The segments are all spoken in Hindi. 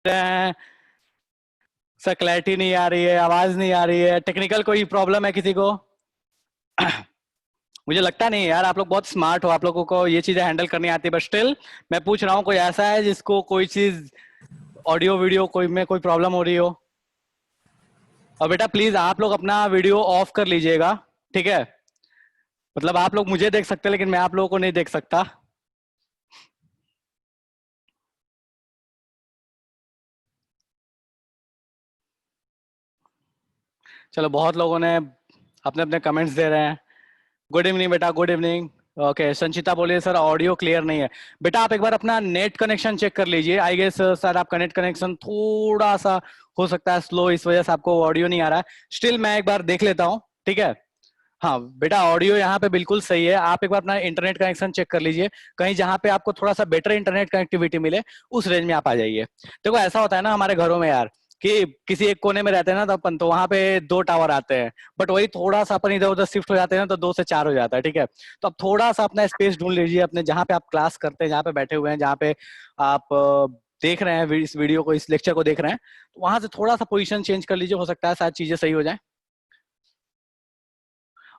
रहे हैं सर, क्लैरिटी नहीं आ रही है, आवाज नहीं आ रही है, टेक्निकल कोई प्रॉब्लम है किसी को? मुझे लगता नहीं यार, आप लोग बहुत स्मार्ट हो, आप लोगों को ये चीजें हैंडल करनी आती है, बट स्टिल मैं पूछ रहा हूँ कोई ऐसा है जिसको कोई चीज ऑडियो वीडियो कोई में कोई प्रॉब्लम हो रही हो? और बेटा प्लीज आप लोग अपना वीडियो ऑफ कर लीजिएगा, ठीक है? मतलब आप लोग मुझे देख सकते हैं लेकिन मैं आप लोगों को नहीं देख सकता। चलो, बहुत लोगों ने अपने अपने कमेंट्स दे रहे हैं। गुड इवनिंग बेटा, गुड इवनिंग। ओके, संचिता बोलिए सर ऑडियो क्लियर नहीं है। बेटा आप एक बार अपना नेट कनेक्शन चेक कर लीजिए, आई गेस सर आपका नेट कनेक्शन थोड़ा सा हो सकता है स्लो, इस वजह से आपको ऑडियो नहीं आ रहा है। स्टिल मैं एक बार देख लेता हूँ, ठीक है? हाँ बेटा, ऑडियो यहाँ पे बिल्कुल सही है। आप एक बार अपना इंटरनेट कनेक्शन चेक कर लीजिए, कहीं जहाँ पे आपको थोड़ा सा बेटर इंटरनेट कनेक्टिविटी मिले उस रेंज में आप आ जाइए। देखो ऐसा होता है ना हमारे घरों में यार, कि किसी एक कोने में रहते हैं ना तो अपन, तो वहां पे 2 टावर आते हैं, बट वही थोड़ा सा अपन इधर उधर शिफ्ट हो जाते हैं ना तो 2 से 4 हो जाता है, ठीक है? तो अब थोड़ा सा अपना स्पेस ढूंढ लीजिए अपने, जहाँ पे आप क्लास करते हैं, जहाँ पे बैठे हुए हैं, जहाँ पे आप देख रहे हैं इस वीडियो को, इस लेक्चर को देख रहे हैं, तो वहां से थोड़ा सा पोजीशन चेंज कर लीजिए, हो सकता है शायद चीजें सही हो जाए।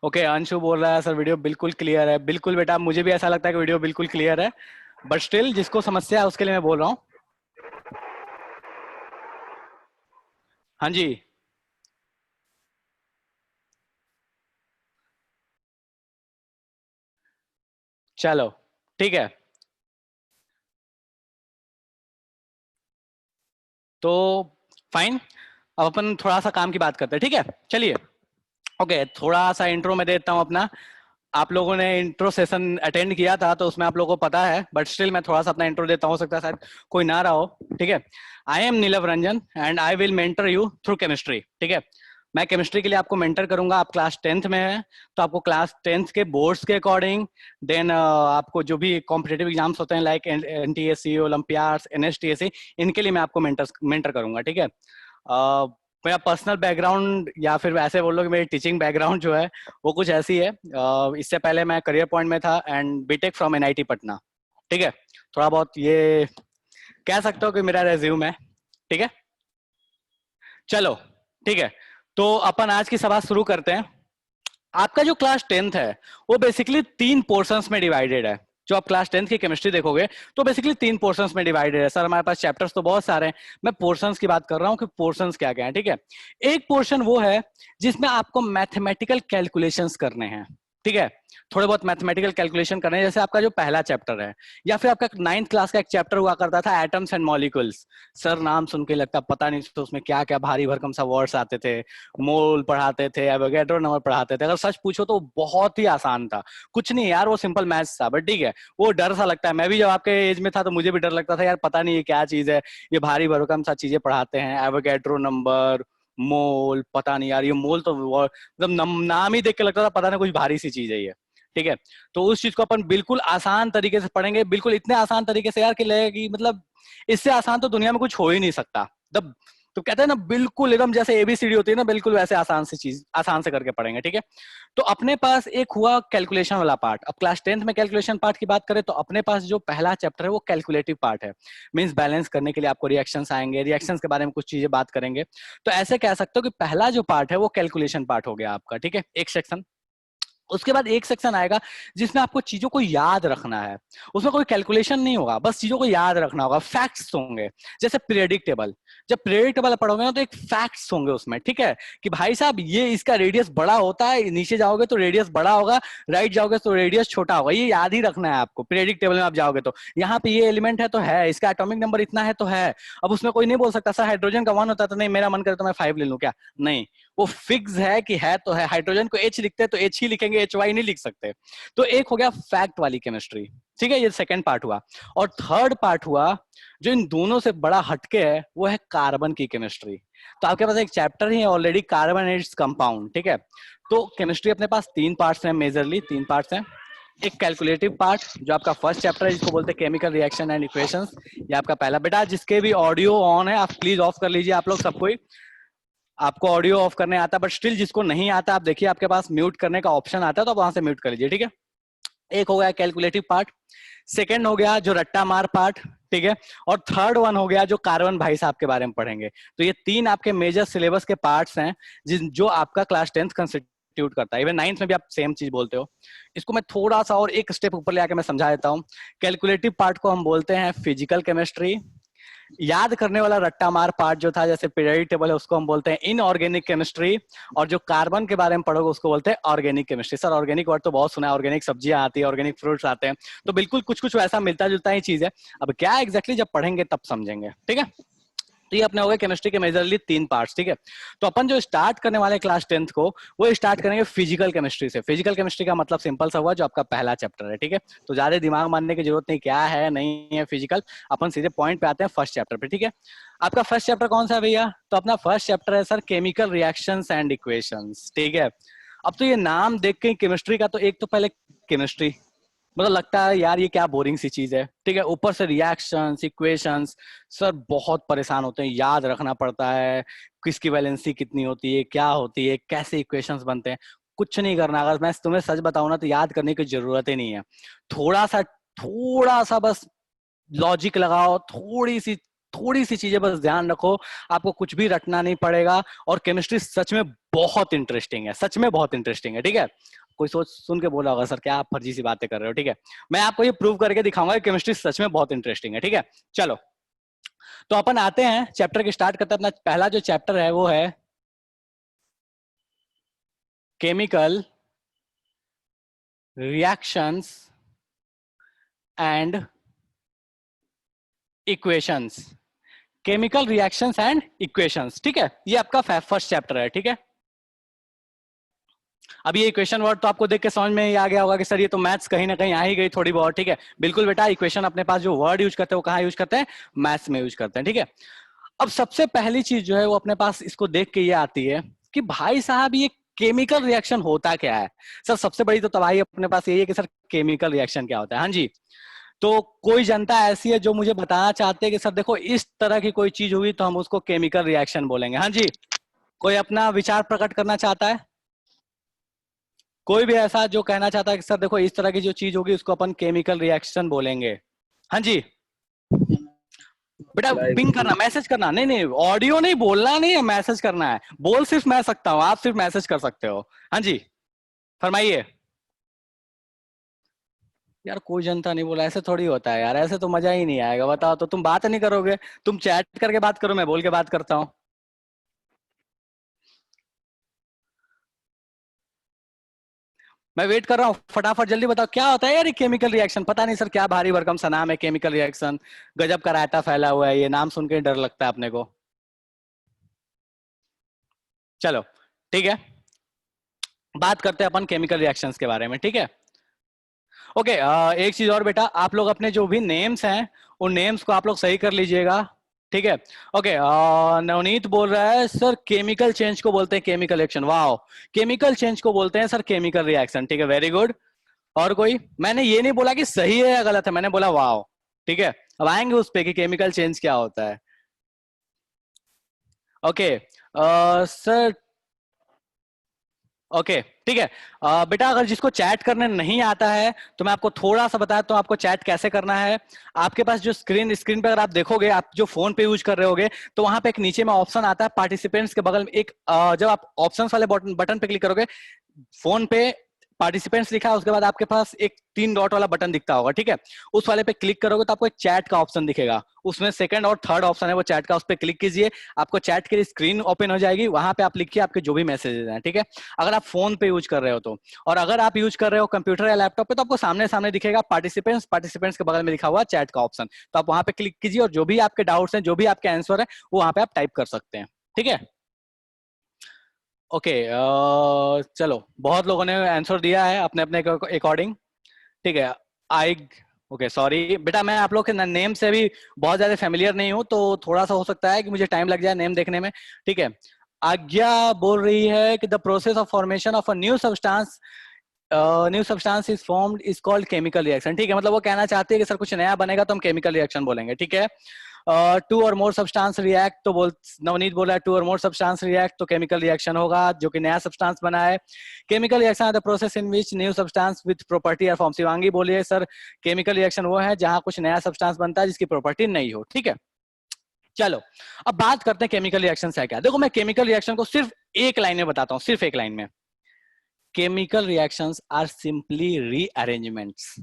ओके, अंशु बोल रहा है सर वीडियो बिल्कुल क्लियर है। बिल्कुल बेटा, मुझे भी ऐसा लगता है कि वीडियो बिल्कुल क्लियर है, बट स्टिल जिसको समस्या है उसके लिए मैं बोल रहा हूँ। हाँ जी। चलो ठीक है, तो फाइन। अब अपन थोड़ा सा काम की बात करते हैं, ठीक है? चलिए। ओके, थोड़ा सा इंट्रो में देता हूँ अपना। आप लोगों ने इंट्रो सेशन अटेंड किया था तो उसमें आप लोगों को पता है, बट स्टिल मैं थोड़ा सा अपना इंट्रो देता हूँ, हो सकता है शायद कोई ना रहा हो, ठीक है? I am Nilav Ranjan and I will mentor you through chemistry, ठीक है? मैं केमिस्ट्री के लिए आपको मेंटर करूंगा। आप क्लास 10th में है तो आपको क्लास 10th के बोर्ड्स के अकॉर्डिंग, देन आपको जो भी कॉम्पिटेटिव एग्जाम्स होते हैं लाइक एनटीएससी, ओलंपियाड्स, एनएसटीएससी, इनके लिए मैं आपको मेंटर करूंगा, ठीक है? मेरा पर्सनल बैकग्राउंड या फिर ऐसे बोल लो कि मेरी टीचिंग बैकग्राउंड जो है वो कुछ ऐसी है। इससे पहले मैं करियर पॉइंट में था and BTech from NIT Patna, ठीक है? थोड़ा बहुत ये कह सकते हो कि मेरा रेज्यूम है, ठीक है? चलो ठीक है, तो अपन आज की सभा शुरू करते हैं। आपका जो क्लास 10th है वो बेसिकली 3 पोर्शंस में डिवाइडेड है। जो आप क्लास 10th की केमिस्ट्री देखोगे तो बेसिकली 3 पोर्शंस में डिवाइडेड है। सर हमारे पास चैप्टर्स तो बहुत सारे हैं, मैं पोर्शंस की बात कर रहा हूँ कि पोर्शंस क्या क्या है, ठीक है? एक पोर्शन वो है जिसमें आपको मैथमेटिकल कैलकुलेशंस करने हैं, ठीक है? थोड़े बहुत मैथमेटिकल कैलकुलेशन करने हैं, जैसे आपका जो पहला चैप्टर है, या फिर आपका 9th क्लास का एक चैप्टर हुआ करता था एटम्स एंड मॉलिक्यूल्स। सर नाम सुन के लगता पता नहीं तो उसमें क्या क्या भारी भरकम सा वर्ड्स आते थे, मोल पढ़ाते थे, एवोगैड्रो नंबर पढ़ाते थे। अगर सच पूछो तो बहुत ही आसान था, कुछ नहीं यार, वो सिंपल मैथ्स था, बट ठीक है वो डर सा लगता है। मैं भी जब आपके एज में था तो मुझे भी डर लगता था यार, पता नहीं ये क्या चीज है, ये भारी भरकम सा चीजें पढ़ाते हैं, एवोगैड्रो नंबर, मोल, पता नहीं यार ये मोल तो मतलब नाम ही देख के लगता था पता नहीं कुछ भारी सी चीज है ये, ठीक है? तो उस चीज को अपन बिल्कुल आसान तरीके से पढ़ेंगे, बिल्कुल इतने आसान तरीके से यार कि लगेगा कि मतलब इससे आसान तो दुनिया में कुछ हो ही नहीं सकता। तब तो कहते हैं ना बिल्कुल एकदम जैसे एबीसीडी होती है ना, बिल्कुल वैसे आसान सी चीज आसान से करके पढ़ेंगे, ठीक है? तो अपने पास एक हुआ कैलकुलेशन वाला पार्ट। अब क्लास 10th में कैलकुलेशन पार्ट की बात करें तो अपने पास जो पहला चैप्टर है वो कैलकुलेटिव पार्ट है। मींस बैलेंस करने के लिए आपको रिएक्शंस आएंगे, रिएक्शंस के बारे में कुछ चीजें बात करेंगे। तो ऐसे कह सकते हो कि पहला जो पार्ट है वो कैलकुलेशन पार्ट हो गया आपका, ठीक है? एक सेक्शन। उसके बाद एक सेक्शन आएगा जिसमें आपको चीजों को याद रखना है। उसमें कोई कैलकुलेशन नहीं होगा, बस चीजों को याद रखना होगा, फैक्ट्स होंगे। जैसे पीरियडिक टेबल, जब पीरियडिक टेबल पढ़ोगे ना तो एक फैक्ट्स होंगे उसमें, ठीक है? कि भाई साहब ये इसका रेडियस बड़ा होता है, नीचे जाओगे तो रेडियस बड़ा होगा, राइट जाओगे तो रेडियस छोटा होगा, ये याद ही रखना है आपको। पीरियडिक टेबल में आप जाओगे तो यहाँ पे ये एलिमेंट है तो है, इसका एटॉमिक नंबर इतना है तो है। अब उसमें कोई नहीं बोल सकता सर हाइड्रोजन का 1 होता है तो नहीं मेरा मन करे तो मैं 5 ले लूं क्या, नहीं। वो फिक्स है कि है तो है। हाइड्रोजन को एच लिखते हैं तो एच ही लिखेंगे, एच वाई नहीं लिख सकते। तो एक हो गया फैक्ट वाली केमिस्ट्री, ठीक है? ये सेकंड पार्ट हुआ। और थर्ड पार्ट हुआ जो इन दोनों से बड़ा हटके है, वो है कार्बन की केमिस्ट्री। तो आपके पास एक चैप्टर ही है already, carbon and its compound, ठीक है? तो केमिस्ट्री अपने पास 3 पार्ट्स हैं, मेजरली 3 पार्ट्स हैं। एक कैलकुलेटिव पार्ट जो आपका फर्स्ट चैप्टर है, जिसको बोलते हैं केमिकल रिएक्शन एंड इक्वेशंस, ये आपका पहला। बेटा जिसके भी ऑडियो ऑन है आप प्लीज ऑफ कर लीजिए, आप लोग सब कोई। आपको ऑडियो ऑफ करने आता है, बट स्टिल जिसको नहीं आता आप देखिए आपके पास म्यूट करने का ऑप्शन आता है तो आप वहां से म्यूट कर लीजिए, ठीक है? एक हो गया कैलकुलेटिव पार्ट, सेकंड हो गया जो रट्टा मार पार्ट, ठीक है, और थर्ड वन हो गया जो कार्बन भाई साहब के बारे में पढ़ेंगे। तो ये तीन आपके मेजर सिलेबस के पार्ट्स हैं जो आपका क्लास 10th कंस्टिट्यूट करता है। इवन 9th में भी आप सेम चीज बोलते हो। इसको मैं थोड़ा सा और एक स्टेप ऊपर ले आके मैं समझा देता हूँ। कैलकुलेटिव पार्ट को हम बोलते हैं फिजिकल केमिस्ट्री। याद करने वाला रट्टा मार पार्ट जो था जैसे पीरियोडिक टेबल है उसको हम बोलते हैं इनऑर्गेनिक केमिस्ट्री, और जो कार्बन के बारे में पढ़ोगे उसको बोलते हैं organic chemistry. Sir organic word तो बहुत सुना है, ऑर्गेनिक सब्जियां आती है, ऑर्गेनिक फ्रूट्स आते हैं, तो बिल्कुल कुछ कुछ वैसा मिलता जुलता ही चीज है। अब क्या एग्जैक्टली जब पढ़ेंगे तब समझेंगे, ठीक है। तो ये अपने हो गए केमिस्ट्री के मेजरली तीन पार्ट्स, ठीक है। तो अपन जो स्टार्ट करने वाले क्लास 10th को वो स्टार्ट करेंगे फिजिकल केमिस्ट्री से। फिजिकल केमिस्ट्री का मतलब सिंपल सा हुआ जो आपका पहला चैप्टर है, ठीक है। तो ज्यादा दिमाग मारने की जरूरत नहीं, क्या है नहीं है फिजिकल, अपन सीधे पॉइंट पे आते हैं फर्स्ट चैप्टर पे, ठीक है। आपका फर्स्ट चैप्टर कौन सा है भैया? तो अपना फर्स्ट चैप्टर है sir chemical reactions and equations, ठीक है। अब तो ये नाम देख के केमिस्ट्री का, तो एक तो पहले केमिस्ट्री मतलब लगता है यार ये क्या बोरिंग सी चीज है, ठीक है। ऊपर से रिएक्शंस इक्वेशंस, सर बहुत परेशान होते हैं, याद रखना पड़ता है किसकी वैलेंसी कितनी होती है, क्या होती है, कैसे इक्वेशंस बनते हैं। कुछ नहीं करना, अगर मैं तुम्हें सच बताऊं ना तो याद करने की जरूरत ही नहीं है। थोड़ा सा बस लॉजिक लगाओ, थोड़ी सी चीजें बस ध्यान रखो, आपको कुछ भी रटना नहीं पड़ेगा। और केमिस्ट्री सच में बहुत इंटरेस्टिंग है, सच में बहुत इंटरेस्टिंग है, ठीक है। कोई सोच सुन के बोला होगा सर क्या आप फर्जी सी बातें कर रहे हो, ठीक है। मैं आपको ये प्रूव करके दिखाऊंगा कि केमिस्ट्री सच में बहुत इंटरेस्टिंग है, ठीक है। चलो तो अपन आते हैं चैप्टर की स्टार्ट करते हैं। अपना पहला जो चैप्टर है वो है chemical reactions and equations. Chemical reactions and equations, ठीक है, ये आपका फर्स्ट चैप्टर है, ठीक है। अब ये इक्वेशन वर्ड तो आपको देख के समझ में ही आ गया होगा कि सर ये तो मैथ्स कहीं ना कहीं आ ही गई थोड़ी बहुत, ठीक है। बिल्कुल बेटा, इक्वेशन अपने पास जो वर्ड यूज करते हैं वो कहाँ यूज करते हैं? मैथ्स में यूज करते हैं, ठीक है। अब सबसे पहली चीज जो है वो अपने पास इसको देख के ये आती है कि भाई साहब ये केमिकल रिएक्शन होता क्या है। सर सबसे बड़ी तो तबाही अपने पास यही है कि सर केमिकल रिएक्शन क्या होता है। हाँ जी, तो कोई जनता ऐसी है जो मुझे बताना चाहते हैं कि सर देखो इस तरह की कोई चीज हुई तो हम उसको केमिकल रिएक्शन बोलेंगे। हाँ जी, कोई अपना विचार प्रकट करना चाहता है? कोई भी ऐसा जो कहना चाहता है कि सर देखो इस तरह की जो चीज होगी उसको अपन केमिकल रिएक्शन बोलेंगे? हाँ जी बेटा, पिंग करना, मैसेज करना, नहीं नहीं ऑडियो नहीं, बोलना नहीं है, मैसेज करना है। बोल सिर्फ मैं सकता हूँ, आप सिर्फ मैसेज कर सकते हो। हाँ जी फरमाइए। यार कोई जनता नहीं बोला, ऐसे थोड़ी होता है यार, ऐसे तो मजा ही नहीं आएगा। बताओ तो तुम बात नहीं करोगे, तुम चैट करके बात करो, मैं बोल के बात करता हूँ। मैं वेट कर रहा हूँ, फटाफट जल्दी बताओ क्या होता है यार ये केमिकल रिएक्शन। पता नहीं सर क्या भारी भरकम सा नाम है केमिकल रिएक्शन, गजब का रायता फैला हुआ है, ये नाम सुन के डर लगता है अपने को। चलो ठीक है, बात करते हैं अपन केमिकल रिएक्शंस के बारे में, ठीक है। ओके एक चीज और बेटा, आप लोग अपने जो भी नेम्स हैं उन नेम्स को आप लोग सही कर लीजिएगा, ठीक है। ओके नवनीत बोल रहा है सर केमिकल चेंज को बोलते हैं केमिकल रिएक्शन। वाह, केमिकल चेंज को बोलते हैं सर केमिकल रिएक्शन, ठीक है, वेरी गुड। और कोई? मैंने ये नहीं बोला कि सही है या गलत है, मैंने बोला वाह, ठीक है। अब आएंगे उस पे कि केमिकल चेंज क्या होता है। ओके सर, ओके ठीक है। बेटा अगर जिसको चैट करने नहीं आता है तो मैं आपको थोड़ा सा बताता हूँ आपको चैट कैसे करना है। आपके पास जो स्क्रीन पे अगर आप देखोगे, आप जो फोन पे यूज कर रहे होगे, तो वहां पे एक नीचे में ऑप्शन आता है पार्टिसिपेंट्स के बगल में एक जब आप ऑप्शंस वाले बटन पे क्लिक करोगे, फोन पे पार्टिसिपेंट्स लिखा है, उसके बाद आपके पास एक 3 डॉट वाला बटन दिखता होगा, ठीक है। उस वाले पे क्लिक करोगे तो आपको एक चैट का ऑप्शन दिखेगा, उसमें सेकंड और थर्ड ऑप्शन है वो चैट का, उस पर क्लिक कीजिए, आपको चैट के लिए स्क्रीन ओपन हो जाएगी, वहां पे आप लिखिए आपके जो भी मैसेजेस हैं, ठीक है। अगर आप फोन पे यूज कर रहे हो तो, और अगर आप यूज कर रहे हो कंप्यूटर या लैपटॉप पे तो आपको सामने सामने दिखेगा पार्टिसिपेंट्स के बगल में लिखा हुआ चैट का ऑप्शन, तो आप वहां पे क्लिक कीजिए और जो भी आपके डाउट्स हैं, जो भी आपके आंसर है, वो वहां पे आप टाइप कर सकते हैं, ठीक है। ओके चलो, बहुत लोगों ने आंसर दिया है अपने अपने अकॉर्डिंग, ठीक है। आई ओके सॉरी बेटा, मैं आप लोग के नेम से भी बहुत ज्यादा फेमिलियर नहीं हूँ, तो थोड़ा सा हो सकता है कि मुझे टाइम लग जाए नेम देखने में, ठीक है। आज्ञा बोल रही है कि the process of formation of a new substance is formed is called chemical reaction, ठीक है। मतलब वो कहना चाहती है कि सर कुछ नया बनेगा तो हम केमिकल रिएक्शन बोलेंगे, ठीक है। To or more substance react, तो नवनीत बोला two or more substance react, तो केमिकल रिएक्शन होगा जो कि नया सब्सटेंस बना है। केमिकल रिएक्शन है the process in which new substance with property are form. Shivangi बोलिए सर केमिकल रिएक्शन वो है जहां कुछ नया सब्सटेंस बनता है जिसकी प्रॉपर्टी नहीं हो। ठीक है, चलो अब बात करते हैं केमिकल रिएक्शन है क्या। देखो मैं केमिकल रिएक्शन को सिर्फ एक लाइन में बताता हूं, सिर्फ एक लाइन में। Chemical reactions are simply rearrangements.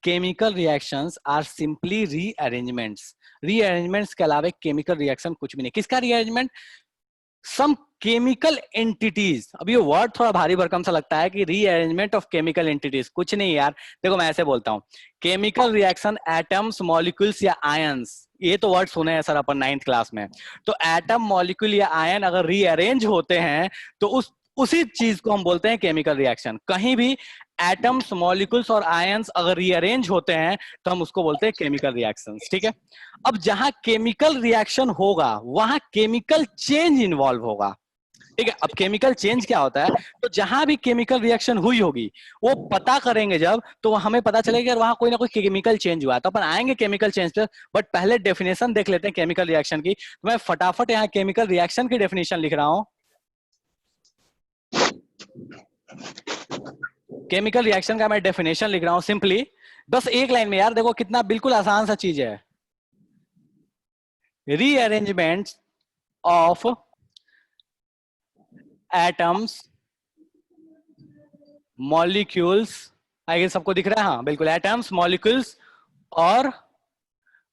Chemical reactions are simply rearrangements. Rearrangements के अलावा केमिकल रिएक्शन कुछ भी नहीं। किसका रीअरेंजमेंट? Some chemical entities. अब ये वर्ड थोड़ा भारी भरकम सा लगता है कि रीअरेंजमेंट ऑफ केमिकल एंटिटीज, कुछ नहीं यार। देखो मैं ऐसे बोलता हूं, केमिकल रिएक्शन एटम्स मॉलिक्यूल्स या आयंस, ये तो वर्ड सुने हैं सर अपन 9th क्लास में। तो एटम मॉलिक्यूल या आयन अगर रीअरेंज होते हैं तो उसी चीज को हम बोलते हैं केमिकल रिएक्शन। कहीं भी एटम्स मॉलिक्यूल्स और आयंस अगर रीअरेंज होते हैं तो हम उसको बोलते हैं केमिकल रिएक्शंस। ठीक है, अब जहां केमिकल रिएक्शन होगा वहां केमिकल चेंज इन्वॉल्व होगा। ठीक है, अब केमिकल चेंज क्या होता है? तो जहां भी केमिकल रिएक्शन हुई होगी वो पता करेंगे जब, तो हमें पता चलेगा वहां कोई ना कोई केमिकल चेंज हुआ है। तो अपन आएंगे केमिकल चेंज पे, बट पहले डेफिनेशन देख लेते हैं केमिकल रिएक्शन की। तो मैं फटाफट यहाँ केमिकल रिएक्शन की डेफिनेशन लिख रहा हूं। केमिकल रिएक्शन का मैं डेफिनेशन लिख रहा हूं सिंपली, बस एक लाइन में यार। देखो कितना बिल्कुल आसान सा चीज है। रीअरेंजमेंट ऑफ एटम्स मॉलिक्यूल्स, आगे सबको दिख रहा है? हाँ बिल्कुल, एटम्स मॉलिक्यूल्स और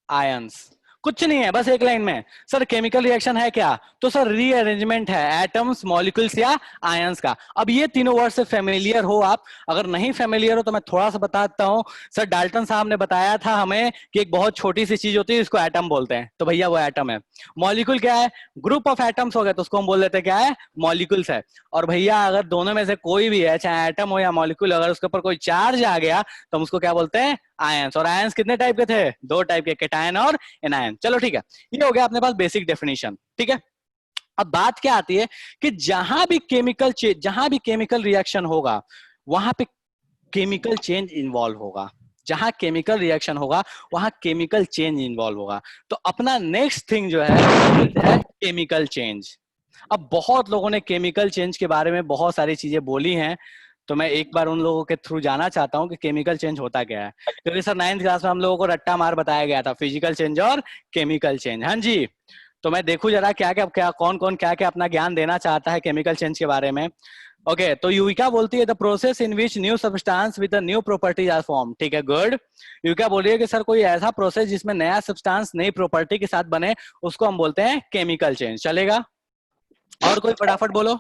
आयंस। कुछ नहीं है, बस एक लाइन में। सर केमिकल रिएक्शन है क्या? तो सर रीअरेंजमेंट है एटम्स मॉलिक्यूल्स या आयंस का। अब ये तीनों वर्ड से फेमिलियर हो आप, अगर नहीं फेमिलियर हो तो मैं थोड़ा सा बताता हूं। सर डाल्टन साहब ने बताया था हमें कि एक बहुत छोटी सी चीज होती है इसको एटम बोलते हैं, तो भैया वो एटम है। मॉलिक्यूल क्या है? ग्रुप ऑफ एटम्स हो गए तो उसको हम बोल देते हैं क्या है? मॉलिक्यूल्स है। और भैया अगर दोनों में से कोई भी है, चाहे एटम हो या मॉलिक्यूल, अगर उसके ऊपर कोई चार्ज आ गया तो हम उसको क्या बोलते हैं? आयंस। और आयंस कितने टाइप के थे? 2 टाइप के, कैटायन और एनायन। चलो ठीक है, ये हो गया अपने पास बेसिक डेफिनेशन। ठीक है, अब बात क्या आती है कि जहां भी केमिकल रिएक्शन होगा वहां पे केमिकल चेंज इन्वॉल्व होगा। जहां केमिकल रिएक्शन होगा वहां केमिकल चेंज इन्वॉल्व होगा। तो अपना नेक्स्ट थिंग जो है केमिकल चेंज। अब बहुत लोगों ने केमिकल चेंज के बारे में बहुत सारी चीजें बोली हैं, तो मैं एक बार उन लोगों के थ्रू जाना चाहता हूं कि केमिकल चेंज होता क्या है। क्योंकि सर 9th क्लास में हम लोगों को रट्टा मार बताया गया था, फिजिकल चेंज और केमिकल चेंज। हाँ जी, तो मैं देखूं जरा क्या कौन कौन क्या क्या अपना ज्ञान देना चाहता है केमिकल चेंज के बारे में। ओके, तो युविका बोलती है the process in which new substance with new properties are form. ठीक है, गुड। युविका बोली है कि सर कोई ऐसा प्रोसेस जिसमें नया सब्सटेंस नई प्रॉपर्टी के साथ बने उसको हम बोलते हैं केमिकल चेंज। चलेगा? और कोई फटाफट बोलो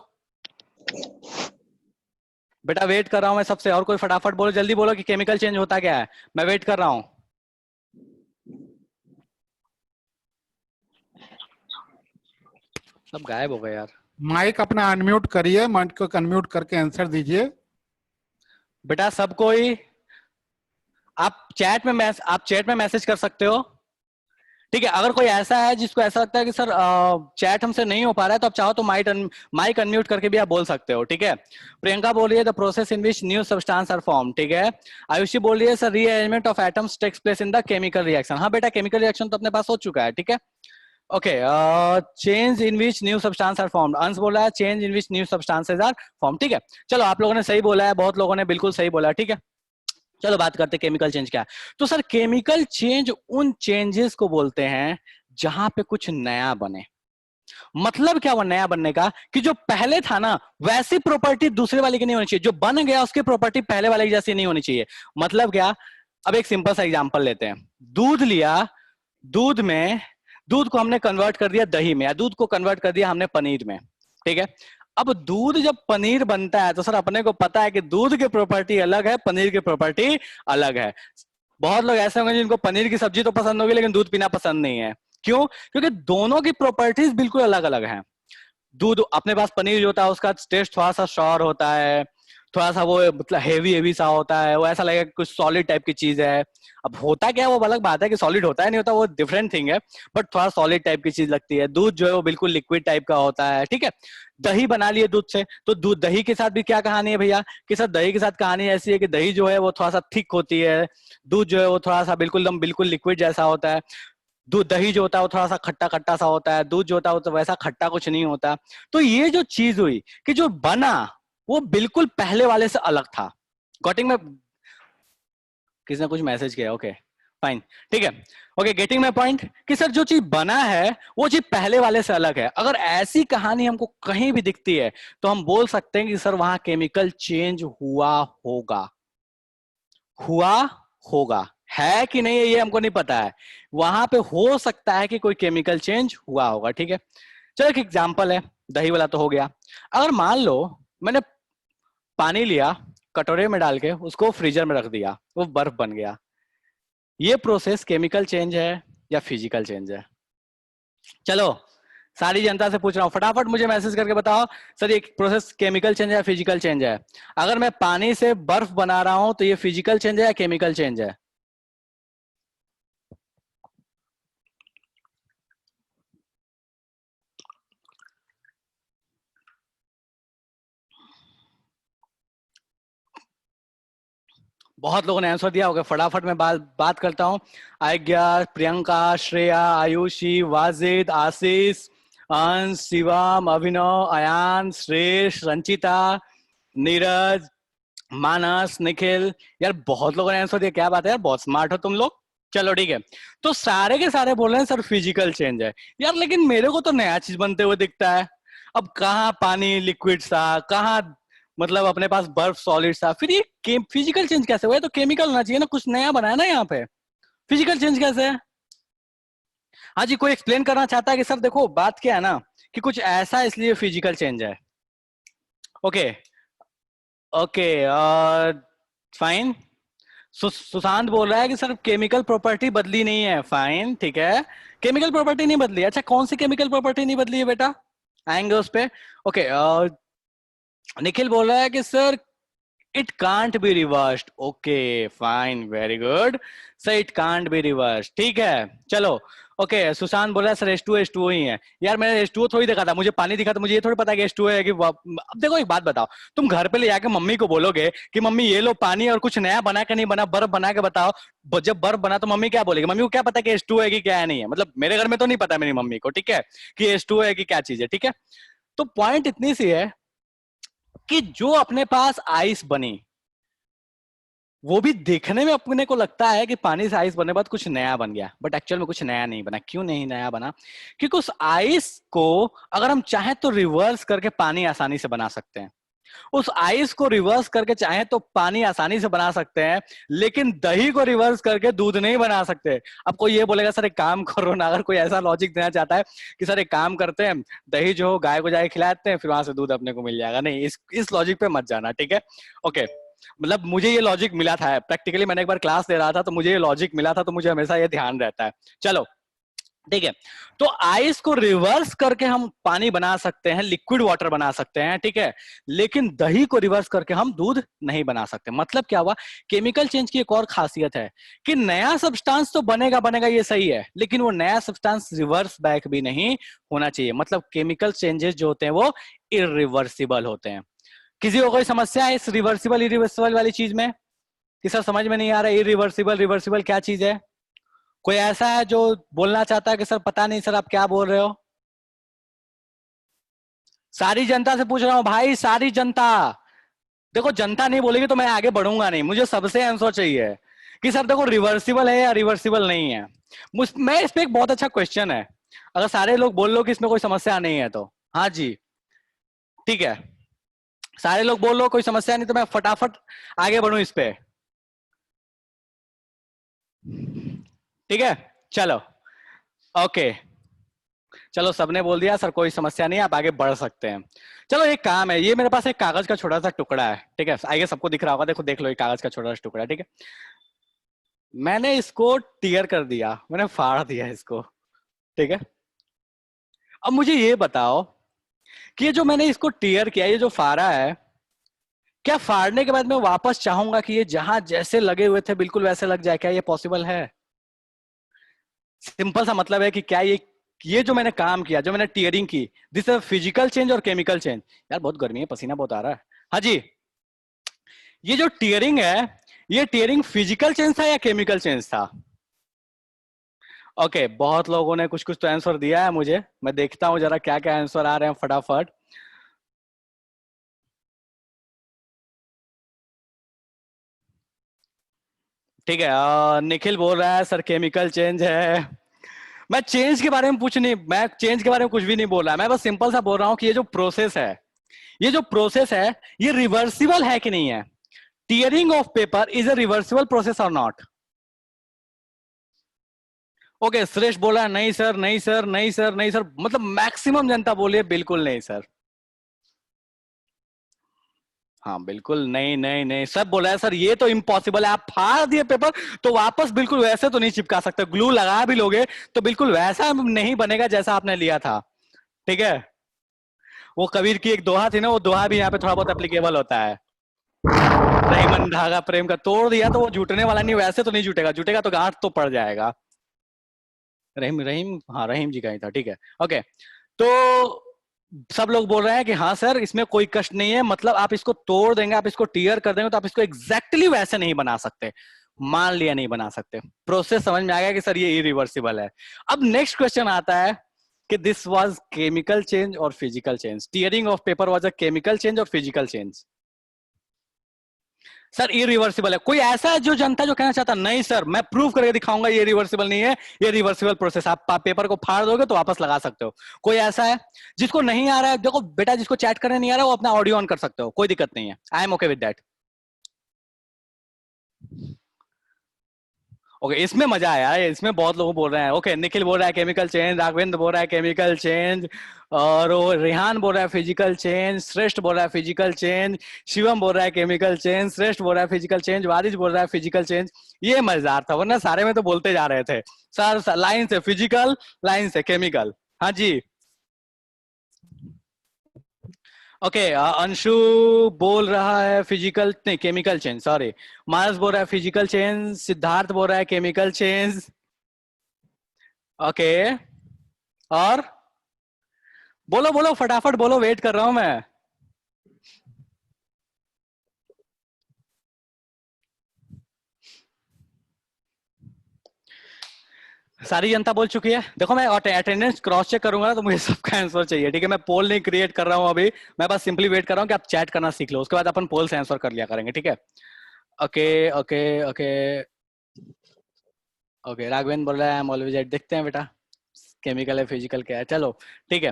बेटा, वेट कर रहा हूं मैं सबसे। और कोई फटाफट बोलो, जल्दी बोलो कि केमिकल चेंज होता क्या है, मैं वेट कर रहा हूं। सब गायब हो गए यार। माइक अपना अनम्यूट करिए, माइक को अनम्यूट करके आंसर दीजिए। बेटा सब कोई, आप चैट में मैसेज कर सकते हो। ठीक है, अगर कोई ऐसा है जिसको ऐसा लगता है कि सर चैट हमसे नहीं हो पा रहा है, तो आप चाहो तो माइक अनम्यूट करके भी आप बोल सकते हो। ठीक है, प्रियंका बोल रही है the process in which new substance are form. ठीक है, आयुषी बोल रही है sir rearrangement of atoms takes place in the chemical reaction. हाँ बेटा, केमिकल रिएक्शन तो अपने पास हो चुका है। ठीक है, okay. Change in which new substance are formed, Ansh बोला है change in which new substances are form. ठीक है, चलो आप लोगों ने सही बोला है, बहुत लोगों ने बिल्कुल सही बोला। ठीक है, चलो बात करते हैं केमिकल चेंज क्या है। तो सर केमिकल चेंज उन चेंजेस को बोलते हैं जहां पे कुछ नया बने। मतलब क्या वो नया बनने का? कि जो पहले था ना वैसी प्रॉपर्टी दूसरे वाले की नहीं होनी चाहिए, जो बन गया उसकी प्रॉपर्टी पहले वाले की जैसी नहीं होनी चाहिए। मतलब क्या? अब एक सिंपल सा एग्जांपल लेते हैं। दूध लिया, दूध को हमने कन्वर्ट कर दिया दही में, या दूध को कन्वर्ट कर दिया हमने पनीर में। ठीक है, अब दूध जब पनीर बनता है तो सर अपने को पता है कि दूध की प्रॉपर्टी अलग है, पनीर की प्रॉपर्टी अलग है। बहुत लोग ऐसे होंगे जिनको पनीर की सब्जी तो पसंद होगी लेकिन दूध पीना पसंद नहीं है। क्यों? क्योंकि दोनों की प्रॉपर्टीज बिल्कुल अलग अलग हैं। दूध अपने पास पनीर जो होता है उसका टेस्ट थोड़ा सा श्योर होता है, थोड़ा सा वो मतलब हेवी सा होता है, वो ऐसा लगेगा कुछ सॉलिड टाइप की चीज है। अब होता क्या है वो अलग बात है कि सॉलिड होता है नहीं होता वो डिफरेंट थिंग है, बट थोड़ा सॉलिड टाइप की चीज लगती है। दूध जो है वो बिल्कुल लिक्विड टाइप का होता है। ठीक है, दही बना लिए दूध से, तो दूध दही के साथ भी क्या कहानी है भैया कि सर दही के साथ कहानी ऐसी है कि दही जो है वो थोड़ा सा थिक होती है, दूध जो है वो थोड़ा सा बिल्कुल लिक्विड जैसा होता है। दूध दही जो होता है वो थोड़ा सा खट्टा खट्टा सा होता है, दूध जो होता है वो तो वैसा खट्टा कुछ नहीं होता। तो ये जो चीज हुई कि जो बना वो बिल्कुल पहले वाले से अलग था। गॉटिंग में किसने कुछ मैसेज किया? ओके फाइन, ठीक है। ओके, गेटिंग माय पॉइंट कि सर जो चीज बना है वो चीज पहले वाले से अलग है। अगर ऐसी कहानी हमको कहीं भी दिखती है तो हम बोल सकते हैं कि सर वहां केमिकल चेंज हुआ होगा। हुआ होगा, है कि नहीं ये हमको नहीं पता है, वहां पे हो सकता है कि कोई केमिकल चेंज हुआ होगा, ठीक है। चलो एक एग्जांपल है, दही वाला तो हो गया। अगर मान लो मैंने पानी लिया, कटोरे में डाल के उसको फ्रीजर में रख दिया, वो बर्फ बन गया, ये प्रोसेस केमिकल चेंज है या फिजिकल चेंज है? चलो सारी जनता से पूछ रहा हूँ, फटाफट मुझे मैसेज करके बताओ सर ये प्रोसेस केमिकल चेंज है या फिजिकल चेंज है? अगर मैं पानी से बर्फ बना रहा हूं तो ये फिजिकल चेंज है या केमिकल चेंज है? बहुत लोगों ने आंसर दिया होगा, फटाफट मैं बात करता हूँ। आज्ञा, प्रियंका, श्रेया, आयुषी, वाजिद, आशीष, अंश, शिवम, अभिनव, अयान, श्रेष, रंचिता, नीरज, मानस, निखिल। यार बहुत लोगों ने आंसर दिया, क्या बात है यार, बहुत स्मार्ट हो तुम लोग। चलो ठीक है, तो सारे के सारे बोल रहे हैं सर फिजिकल चेंज है। यार लेकिन मेरे को तो नया चीज बनते हुए दिखता है। अब कहाँ पानी लिक्विड था, कहाँ मतलब अपने पास बर्फ सॉलिड था, फिर ये फिजिकल चेंज कैसे हुआ? ये तो केमिकल होना चाहिए ना, कुछ नया बनाया ना यहाँ पे, फिजिकल चेंज कैसे है? हाँ जी, कोई एक्सप्लेन करना चाहता है कि सर देखो बात क्या है ना, कि कुछ ऐसा है इसलिए फिजिकल चेंज है। Okay okay, fine. सुशांत बोल रहा है कि सर केमिकल प्रॉपर्टी बदली नहीं है। फाइन, ठीक है, केमिकल प्रॉपर्टी नहीं बदली। अच्छा कौन सी केमिकल प्रॉपर्टी नहीं बदली है बेटा, आएंगे उस पे। ओके, निखिल बोल रहा है कि sir it can't be reversed. Okay fine, very good, sir it can't be reversed, ठीक है। चलो ओके, सुशांत बोल रहा है सर H2O ही है। यार मैंने H2O थोड़ी देखा था, मुझे पानी दिखा, तो मुझे ये थोड़ी पता है कि H2O है कि अब देखो एक बात बताओ, तुम घर पे ले जाके मम्मी को बोलोगे कि मम्मी ये लो पानी और कुछ नया बना के नहीं बना, बर्फ बना के बताओ। जब बर्फ बना तो मम्मी क्या बोलेगी? मम्मी को क्या पता कि H2O है कि क्या है नहीं है? मतलब मेरे घर में तो नहीं पता मेरी मम्मी को, ठीक है, कि H2O है कि क्या चीज है, ठीक है। तो पॉइंट इतनी सी है कि जो अपने पास आइस बनी, वो भी देखने में अपने को लगता है कि पानी से आइस बनने के बाद कुछ नया बन गया, बट एक्चुअल में कुछ नया नहीं बना। क्यों नहीं नया बना? क्योंकि उस आइस को अगर हम चाहें तो रिवर्स करके पानी आसानी से बना सकते हैं। उस आइस को रिवर्स करके चाहे तो पानी आसानी से बना सकते हैं, लेकिन दही को रिवर्स करके दूध नहीं बना सकते। अब कोई ये बोलेगा सर एक काम करो ना, अगर कोई ऐसा लॉजिक देना चाहता है कि सर एक काम करते हैं, दही जो हो गाय को जाके खिलाते हैं, फिर वहां से दूध अपने को मिल जाएगा, नहीं, इस लॉजिक पे मत जाना, ठीक है। ओके, मतलब मुझे ये लॉजिक मिला था प्रैक्टिकली, मैंने एक बार क्लास दे रहा था तो मुझे ये लॉजिक मिला था, तो मुझे हमेशा ये ध्यान रहता है। चलो ठीक है, तो आइस को रिवर्स करके हम पानी बना सकते हैं, लिक्विड वाटर बना सकते हैं, ठीक है, लेकिन दही को रिवर्स करके हम दूध नहीं बना सकते। मतलब क्या हुआ? केमिकल चेंज की एक और खासियत है कि नया सब्सटेंस तो बनेगा बनेगा, ये सही है, लेकिन वो नया सब्सटेंस रिवर्स बैक भी नहीं होना चाहिए। मतलब केमिकल चेंजेस जो होते हैं वो इरिवर्सिबल होते हैं। किसी को कोई समस्या है इस रिवर्सिबल इरिवर्सिबल वाली चीज में, कि सर समझ में नहीं आ रहा है इरिवर्सिबल रिवर्सिबल क्या चीज है? कोई ऐसा है जो बोलना चाहता है कि सर पता नहीं सर आप क्या बोल रहे हो? सारी जनता से पूछ रहा हूं भाई, सारी जनता। देखो जनता नहीं बोलेगी तो मैं आगे बढ़ूंगा नहीं, मुझे सबसे आंसर चाहिए कि सर देखो रिवर्सिबल है या रिवर्सिबल नहीं है। मैं इस पे एक बहुत अच्छा क्वेश्चन है, अगर सारे लोग बोल लो कि इसमें कोई समस्या नहीं है तो हाँ जी, ठीक है, सारे लोग बोल लो कोई समस्या नहीं, तो मैं फटाफट आगे बढ़ू इस पे, ठीक है। चलो ओके, चलो सबने बोल दिया सर कोई समस्या नहीं, आप आगे बढ़ सकते हैं। चलो एक काम है, ये मेरे पास एक कागज का छोटा सा टुकड़ा है, ठीक है, आगे सबको दिख रहा होगा, देखो देख लो, ये कागज का छोटा सा टुकड़ा है, ठीक है। मैंने इसको टीयर कर दिया, मैंने फाड़ दिया इसको, ठीक है। अब मुझे ये बताओ कि ये जो मैंने इसको टीयर किया, ये जो फाड़ा है, क्या फाड़ने के बाद मैं वापस चाहूंगा कि ये जहां जैसे लगे हुए थे बिल्कुल वैसे लग जाए? क्या ये पॉसिबल है? सिंपल सा मतलब है कि क्या ये जो मैंने काम किया, जो मैंने टीयरिंग की, दिस इज फिजिकल चेंज और केमिकल चेंज। यार बहुत गर्मी है, पसीना बहुत आ रहा है। हाँ जी, ये जो टीयरिंग है, ये टीयरिंग फिजिकल चेंज था या केमिकल चेंज था? ओके बहुत लोगों ने कुछ कुछ तो आंसर दिया है मुझे, मैं देखता हूँ जरा क्या क्या आंसर आ रहे हैं फटाफट। ठीक है, निखिल बोल रहा है सर केमिकल चेंज है। मैं चेंज के बारे में मैं चेंज के बारे में कुछ भी नहीं बोल रहा, मैं बस सिंपल सा बोल रहा हूँ कि ये जो प्रोसेस है, ये जो प्रोसेस है, ये रिवर्सिबल है कि नहीं है। Tearing of paper is a reversible process और नॉट। ओके श्रेष्ठ बोला नहीं सर, नहीं सर, नहीं सर, नहीं सर, मतलब मैक्सिमम जनता बोली है बिल्कुल नहीं सर। हाँ बिल्कुल नहीं, नहीं नहीं सब बोला है सर, ये तो इम्पॉसिबल है, आप फाड़ दिए पेपर तो वापस बिल्कुल वैसे तो नहीं चिपका सकते, ग्लू लगा भी लोगे तो बिल्कुल वैसा नहीं बनेगा जैसा आपने लिया था। ठीक है, वो कबीर की एक दोहा थी ना, वो दोहा भी यहाँ पे थोड़ा बहुत एप्लीकेबल होता है। रहीमन धागा प्रेम का तोड़ दिया तो वो जुटने वाला नहीं, वैसे तो नहीं जुटेगा, जुटेगा तो गांठ तो पड़ जाएगा। रहीम रहीम, हाँ रहीम जी का ही था, ठीक है। ओके, तो सब लोग बोल रहे हैं कि हाँ सर इसमें कोई कष्ट नहीं है, मतलब आप इसको तोड़ देंगे, आप इसको टीयर कर देंगे तो आप इसको एग्जैक्टली वैसे नहीं बना सकते। मान लिया नहीं बना सकते, प्रोसेस समझ में आ गया कि सर ये इरिवर्सिबल है। अब नेक्स्ट क्वेश्चन आता है कि दिस वाज केमिकल चेंज और physical change, tearing of paper was a chemical change और फिजिकल चेंज। सर ये रिवर्सिबल है, कोई ऐसा है जो जनता जो कहना चाहता नहीं सर मैं प्रूव करके दिखाऊंगा ये रिवर्सिबल नहीं है, ये रिवर्सिबल प्रोसेस, आप पेपर को फाड़ दोगे तो वापस लगा सकते हो। कोई ऐसा है जिसको नहीं आ रहा है, देखो बेटा जिसको चैट करने नहीं आ रहा है वो अपना ऑडियो ऑन कर सकते हो, कोई दिक्कत नहीं है, I M okay with that. Okay इसमें मजा आया है, इसमें बहुत लोग बोल रहे हैं। ओके निखिल बोल रहा है केमिकल चेंज, राघवेंद्र बोल रहा है केमिकल चेंज, और वो रेहान बोल रहा है फिजिकल चेंज, श्रेष्ठ बोल रहा है फिजिकल चेंज, शिवम बोल रहा है केमिकल चेंज, श्रेष्ठ बोल रहा है फिजिकल चेंज, वारिस बोल रहा है फिजिकल चेंज। ये मजेदार था, वरना सारे में तो बोलते जा रहे थे सर, लाइन से फिजिकल, लाइन से केमिकल। हाँ जी। ओके अंशु बोल रहा है फिजिकल नहीं केमिकल चेंज, सॉरी। मानस बोल रहा है फिजिकल चेंज, सिद्धार्थ बोल रहा है केमिकल चेंज। ओके और बोलो बोलो फटाफट बोलो, वेट कर रहा हूं मैं। सारी जनता बोल चुकी है, देखो मैं अटेंडेंस क्रॉस चेक करूंगा तो मुझे सबका आंसर चाहिए, ठीक है। मैं पोल नहीं क्रिएट कर रहा हूं अभी, मैं बस सिंपली वेट कर रहा हूं कि आप चैट करना सीख लो, उसके बाद अपन पोल से आंसर कर लिया करेंगे, ठीक है। Okay okay okay okay Raghavendra बोल रहा है आई एम ऑलवेज एट, देखते हैं बेटा केमिकल है फिजिकल क्या है, चलो ठीक है।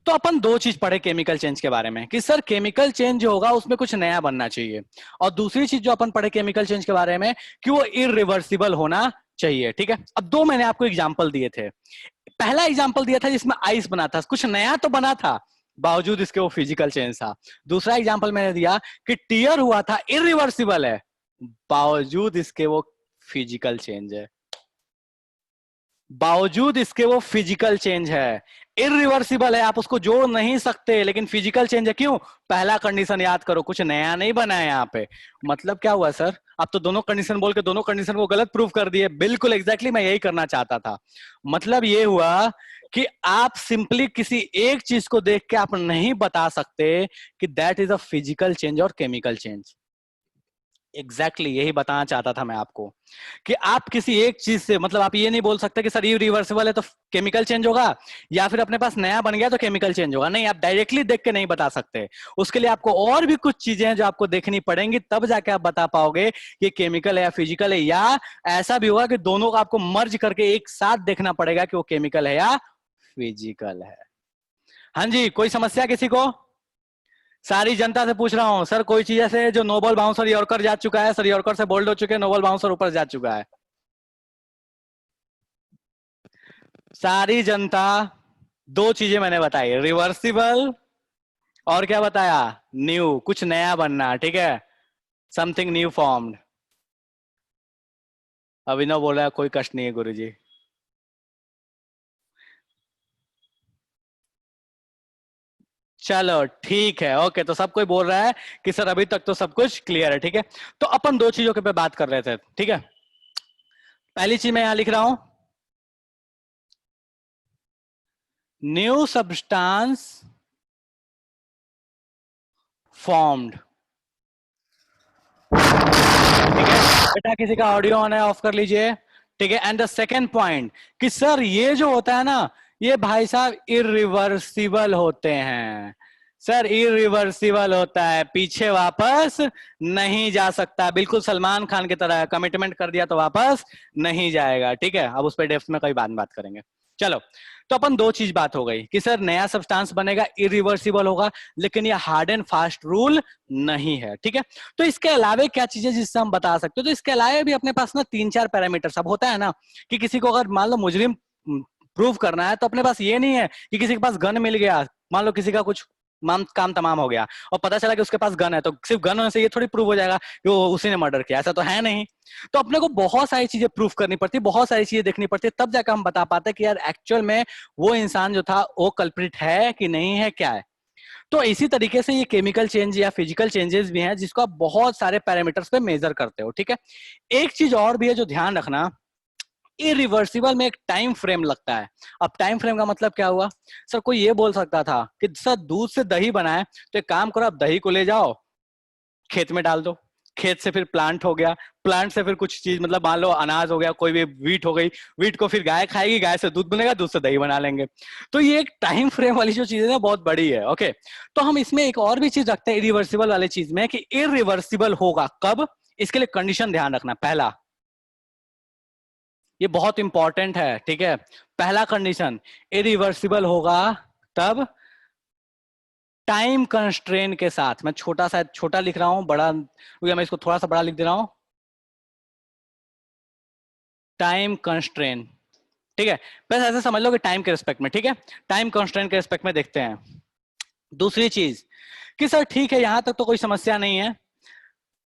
तो अपन दो चीज पढ़े केमिकल चेंज के बारे में कि सर केमिकल चेंज जो होगा उसमें कुछ नया बनना चाहिए, और दूसरी चीज जो अपन पढ़े केमिकल चेंज के बारे में कि वो इरिवर्सिबल होना चाहिए, ठीक है। अब दो मैंने आपको एग्जांपल दिए थे, पहला एग्जांपल दिया था जिसमें आइस बना था, कुछ नया तो बना था बावजूद इसके वो फिजिकल चेंज था। दूसरा एग्जांपल मैंने दिया कि टीयर हुआ था इरिवर्सिबल है, बावजूद इसके वो फिजिकल चेंज है, बावजूद इसके वो फिजिकल चेंज है, इरिवर्सिबल है, आप उसको जोड़ नहीं सकते, लेकिन फिजिकल चेंज है, क्यों? पहला कंडीशन याद करो, कुछ नया नहीं बना है यहाँ पे। मतलब क्या हुआ सर, आप तो दोनों कंडीशन बोल के दोनों कंडीशन को गलत प्रूव कर दिए, बिल्कुल एग्जैक्टली मैं यही करना चाहता था। मतलब ये हुआ कि आप सिंपली किसी एक चीज को देख के आप नहीं बता सकते कि that is a physical change और केमिकल चेंज। एग्जैक्टली यही बताना चाहता था मैं आपको कि आप किसी एक चीज से, मतलब आप ये नहीं बोल सकते कि सर ये रिवर्सिबल है तो केमिकल चेंज होगा, या फिर अपने पास नया बन गया तो केमिकल चेंज होगा, नहीं, आप डायरेक्टली देख के नहीं बता सकते। उसके लिए आपको और भी कुछ चीजें हैं जो आपको देखनी पड़ेंगी, तब जाके आप बता पाओगे कि केमिकल है या फिजिकल है, या ऐसा भी होगा कि दोनों को आपको मर्ज करके एक साथ देखना पड़ेगा कि वो केमिकल है या फिजिकल है। हाँ जी, कोई समस्या किसी को? सारी जनता से पूछ रहा हूँ सर, कोई चीज ऐसे जो नो बॉल बाउंसर यॉर्कर जा चुका है, सर यॉर्कर से बोल्ड हो चुके हैं, नो बॉल बाउंसर ऊपर जा चुका है। सारी जनता, दो चीजें मैंने बताई, रिवर्सिबल और क्या बताया, न्यू, कुछ नया बनना, ठीक है, समथिंग न्यू फॉर्म्ड। अभिनव बोल रहा है कोई कष्ट नहीं है गुरुजी। चलो ठीक है, ओके, तो सब कोई बोल रहा है कि सर अभी तक तो सब कुछ क्लियर है, ठीक है। तो अपन दो चीजों के पे बात कर रहे थे, ठीक है। पहली चीज मैं यहां लिख रहा हूं, न्यू सब्सटेंस फॉर्म्ड, ठीक है। बेटा किसी का ऑडियो ऑन है, ऑफ कर लीजिए। ठीक है। एंड द सेकेंड पॉइंट कि सर ये जो होता है ना, ये भाई साहब इरिवर्सिबल होते हैं। सर इरिवर्सिबल होता है, पीछे वापस नहीं जा सकता, बिल्कुल सलमान खान की तरह, कमिटमेंट कर दिया तो वापस नहीं जाएगा। ठीक है, अब उस पर डेप्थ में कई बात करेंगे। चलो, तो अपन दो चीज बात हो गई कि सर नया सब्सटेंस बनेगा, इरिवर्सिबल होगा, लेकिन ये हार्ड एंड फास्ट रूल नहीं है। ठीक है, तो इसके अलावा क्या चीजें जिससे हम बता सकते हो, तो इसके अलावा भी अपने पास ना 3-4 पैरामीटर सब होता है ना, कि किसी को अगर मान लो मुजरिम प्रूव करना है, तो अपने पास ये नहीं है कि किसी के पास गन मिल गया, मान लो किसी का कुछ काम तमाम हो गया और पता चला कि उसके पास गन है, तो सिर्फ गन होने से ये थोड़ी प्रूव हो जाएगा कि वो उसी ने मर्डर किया, ऐसा तो है नहीं। तो अपने को बहुत सारी चीजें प्रूफ करनी पड़ती है, बहुत सारी चीजें देखनी पड़ती है, तब जाकर हम बता पाते हैं कि यार एक्चुअल में वो इंसान जो था वो कल्प्रिट है कि नहीं है, क्या है। तो इसी तरीके से ये केमिकल चेंज या फिजिकल चेंजेस भी हैं जिसको आप बहुत सारे पैरामीटर्स पे मेजर करते हो। ठीक है, एक चीज और भी है जो ध्यान रखना, इरिवर्सिबल में एक टाइम फ्रेम लगता है। अब टाइम फ्रेम का मतलब क्या हुआ, सर कोई ये बोल सकता था कि सर दूध से दही बनाए, तो एक काम करो आप दही को ले जाओ खेत में डाल दो, खेत से फिर प्लांट हो गया, प्लांट से फिर कुछ चीज मतलब मान लो अनाज हो गया, कोई भी वीट हो गई, वीट को फिर गाय खाएगी, गाय से दूध बनेगा, दूध से दही बना लेंगे। तो ये एक टाइम फ्रेम वाली जो चीज है ना बहुत बड़ी है। ओके, तो हम इसमें एक और भी चीज रखते हैं इरिवर्सिबल वाले चीज में, कि इरिवर्सिबल होगा कब, इसके लिए कंडीशन ध्यान रखना। पहला, ये बहुत इंपॉर्टेंट है। ठीक है, पहला कंडीशन, इरिवर्सिबल होगा तब टाइम कंस्ट्रेन के साथ। मैं छोटा लिख रहा हूं, बड़ा मैं इसको थोड़ा सा बड़ा लिख दे रहा हूं, टाइम कंस्ट्रेन। ठीक है, बस ऐसे समझ लो कि टाइम के रिस्पेक्ट में। ठीक है, टाइम कंस्ट्रेन के रिस्पेक्ट में देखते हैं। दूसरी चीज कि सर ठीक है यहां तक तो कोई समस्या नहीं है,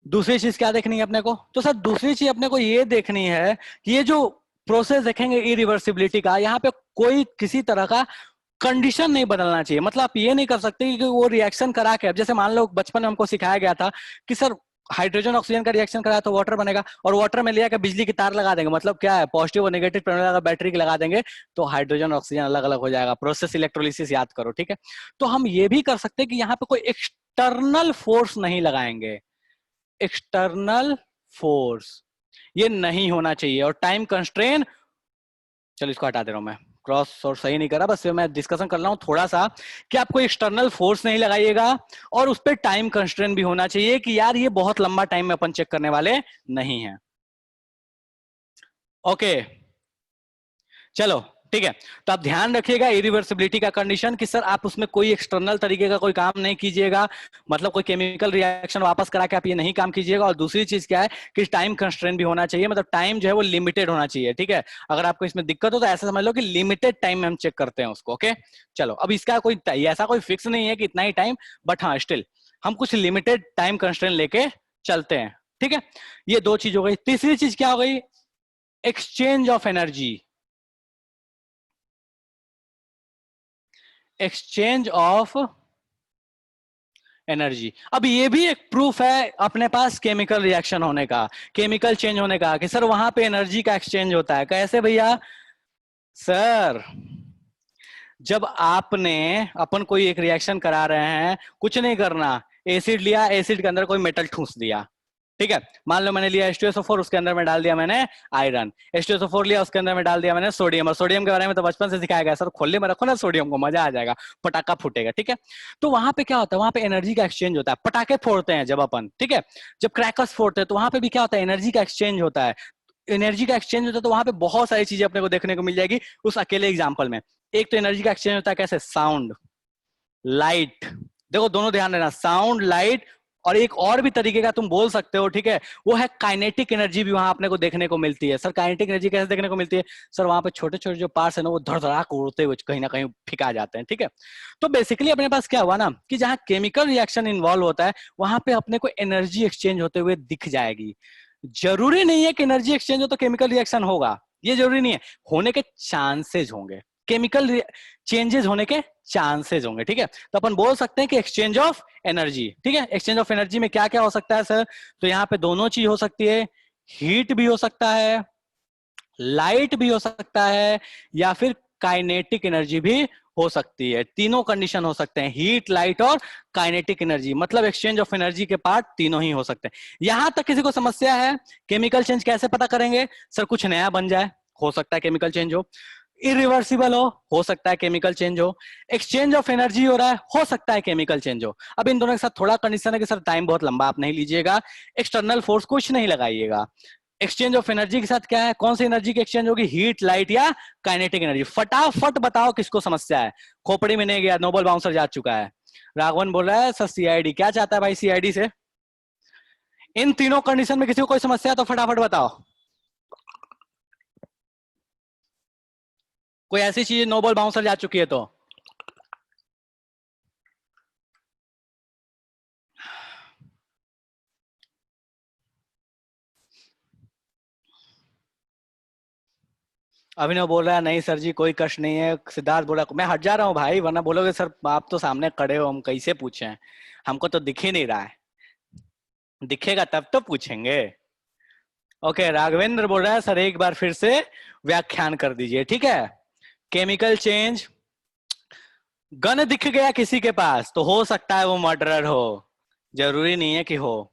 दूसरी चीज क्या देखनी है अपने को, तो सर दूसरी चीज अपने को ये देखनी है कि ये जो प्रोसेस देखेंगे इरिवर्सिबिलिटी का, यहाँ पे कोई किसी तरह का कंडीशन नहीं बदलना चाहिए। मतलब आप ये नहीं कर सकते कि वो रिएक्शन करा के, अब जैसे मान लो बचपन में हमको सिखाया गया था कि सर हाइड्रोजन ऑक्सीजन का रिएक्शन कराया तो वाटर बनेगा, और वाटर में लिया कि बिजली की तार लगा देंगे, मतलब क्या है, पॉजिटिव और नेगेटिव टर्मिनल अगर बैटरी की लगा देंगे तो हाइड्रोजन ऑक्सीजन अलग अलग हो जाएगा। प्रोसेस इलेक्ट्रोलिसिस याद करो। ठीक है, तो हम ये भी कर सकते हैं कि यहाँ पे कोई एक्सटर्नल फोर्स नहीं लगाएंगे, एक्सटर्नल फोर्स ये नहीं होना चाहिए। और टाइम कंस्ट्रेन, चलो इसको हटा दे रहा हूं मैं, क्रॉस और सही नहीं करा, बस मैं डिस्कशन कर रहा हूं थोड़ा सा कि आपको एक्सटर्नल फोर्स नहीं लगाइएगा, और उस पर टाइम कंस्ट्रेन भी होना चाहिए कि यार ये बहुत लंबा टाइम में अपन चेक करने वाले नहीं है। ओके, चलो ठीक है, तो आप ध्यान रखिएगा इरिवर्सिबिलिटी का कंडीशन कि सर आप उसमें कोई एक्सटर्नल तरीके का कोई काम नहीं कीजिएगा, मतलब कोई केमिकल रिएक्शन वापस करा के आप ये नहीं काम कीजिएगा। और दूसरी चीज क्या है कि टाइम कंस्ट्रेंट भी होना चाहिए, मतलब टाइम जो है वो लिमिटेड होना चाहिए। ठीक है, अगर आपको इसमें दिक्कत हो तो ऐसा समझ लो कि लिमिटेड टाइम में हम चेक करते हैं उसको। ओके, चलो अब इसका कोई ऐसा कोई फिक्स नहीं है कि इतना ही टाइम, बट हाँ स्टिल हम कुछ लिमिटेड टाइम कंस्ट्रेंट लेके चलते हैं। ठीक है, ये दो चीज हो गई। तीसरी चीज क्या हो गई, exchange of energy, exchange of energy. अब ये भी एक प्रूफ है अपने पास केमिकल रिएक्शन होने का, केमिकल चेंज होने का, कि सर वहां पे एनर्जी का एक्सचेंज होता है। कैसे भैया, सर जब आपने अपन कोई एक रिएक्शन करा रहे हैं, कुछ नहीं करना, एसिड लिया, एसिड के अंदर कोई मेटल ठूस दिया। ठीक है, मान लो मैंने लिया H2SO4, उसके अंदर में डाल दिया मैंने आयरन, H2SO4 लिया, उसके अंदर में डाल दिया मैंने सोडियम, और सोडियम के बारे में तो बचपन से सिखाया गया, सर खोलने में रखो ना सोडियम को, मजा आ जाएगा, पटाखा फूटेगा। ठीक है, तो वहां पे क्या होता है, वहां पे एनर्जी का एक्सचेंज होता है। पटाखे फोड़ते हैं जब अपन, ठीक है, जब क्रैकर्स फोड़ते हैं तो वहां पे भी क्या होता है, एनर्जी का एक्सचेंज होता है। एनर्जी का एक्सचेंज होता है तो वहां पे बहुत सारी चीजें अपने को देखने को मिल जाएगी उस अकेले एग्जाम्पल में। एक तो एनर्जी का एक्सचेंज होता है कैसे, साउंड, लाइट, देखो दोनों ध्यान देना, साउंड, लाइट, और एक और भी तरीके का तुम बोल सकते हो। ठीक है, वो है काइनेटिक एनर्जी भी वहां अपने को देखने को मिलती है। सर काइनेटिक एनर्जी कैसे देखने को मिलती है, सर वहां पे छोटे छोटे जो पार्ट्स है ना वो धड़धड़ाक उड़ते हुए कहीं ना कहीं फिका जाते हैं। ठीक है, तो बेसिकली अपने पास क्या हुआ ना कि जहां केमिकल रिएक्शन इन्वॉल्व होता है वहां पे अपने को एनर्जी एक्सचेंज होते हुए दिख जाएगी। जरूरी नहीं है कि एनर्जी एक्सचेंज हो तो केमिकल रिएक्शन होगा, ये जरूरी नहीं है, होने के चांसेस होंगे, केमिकल चेंजेस होने के चांसेस होंगे। ठीक है, तो अपन बोल सकते हैं कि एक्सचेंज ऑफ एनर्जी। ठीक है, एक्सचेंज ऑफ एनर्जी में क्या क्या हो सकता है सर, तो यहाँ पे दोनों चीज हो सकती है, हीट भी हो सकता है, लाइट भी हो सकता है, या फिर काइनेटिक एनर्जी भी हो सकती है। तीनों कंडीशन हो सकते हैं, हीट, लाइट और काइनेटिक एनर्जी, मतलब एक्सचेंज ऑफ एनर्जी के पार्ट तीनों ही हो सकते हैं। यहां तक किसी को समस्या है? केमिकल चेंज कैसे पता करेंगे? सर कुछ नया बन जाए, हो सकता है केमिकल चेंज इरिवर्सिबल हो सकता है केमिकल चेंज हो, एक्सचेंज ऑफ एनर्जी हो रहा है, हो सकता है केमिकल चेंज हो। अब इन दोनों के साथ थोड़ा कंडीशन है कि सर टाइम बहुत लंबा आप नहीं लीजिएगा, एक्सटर्नल फोर्स कुछ नहीं लगाइएगा। एक्सचेंज ऑफ एनर्जी के साथ क्या है, कौन सी एनर्जी की एक्सचेंज होगी, हीट, लाइट या काइनेटिक एनर्जी? फटाफट बताओ किसको समस्या है। खोपड़ी में नहीं गया, नोबल बाउंसर जा चुका है। राघवन बोल रहा है सर सीआईडी, क्या चाहता है भाई सीआईडी से? इन तीनों कंडीशन में किसी को कोई समस्या है तो फटाफट बताओ। कोई ऐसी चीज नोबल बाउंसर जा चुकी है तो? अभिनव बोल रहा है नहीं सर जी कोई कष्ट नहीं है। सिद्धार्थ बोला मैं हट जा रहा हूँ भाई, वरना बोलोगे सर आप तो सामने खड़े हो, हम कैसे पूछें, हमको तो दिख ही नहीं रहा है। दिखेगा तब तो पूछेंगे। ओके, राघवेंद्र बोल रहा है सर एक बार फिर से व्याख्यान कर दीजिए। ठीक है, केमिकल चेंज, गन दिख गया किसी के पास तो हो सकता है वो मर्डरर हो, जरूरी नहीं है कि हो।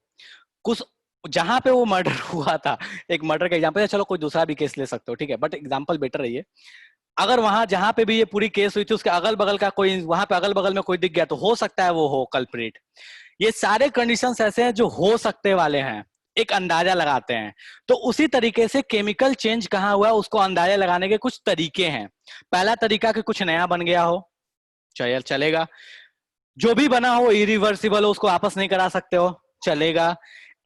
कुछ जहां पे वो मर्डर हुआ था, एक मर्डर का एग्जांपल है, चलो कोई दूसरा भी केस ले सकते हो, ठीक है, बट एग्जांपल बेटर है ये। अगर वहां जहां पे भी ये पूरी केस हुई थी उसके अगल बगल का कोई, वहां पे अगल बगल में कोई दिख गया तो हो सकता है वो हो कल्प्रिट। ये सारे कंडीशंस ऐसे हैं जो हो सकते वाले हैं, एक अंदाजा लगाते हैं। तो उसी तरीके से केमिकल चेंज कहाँ हुआ उसको अंदाजा लगाने के कुछ तरीके हैं। पहला तरीका कि कुछ नया बन गया हो, चलेगा। जो भी बना हो इरिवर्सिबल हो, उसको वापस नहीं करा सकते हो, चलेगा।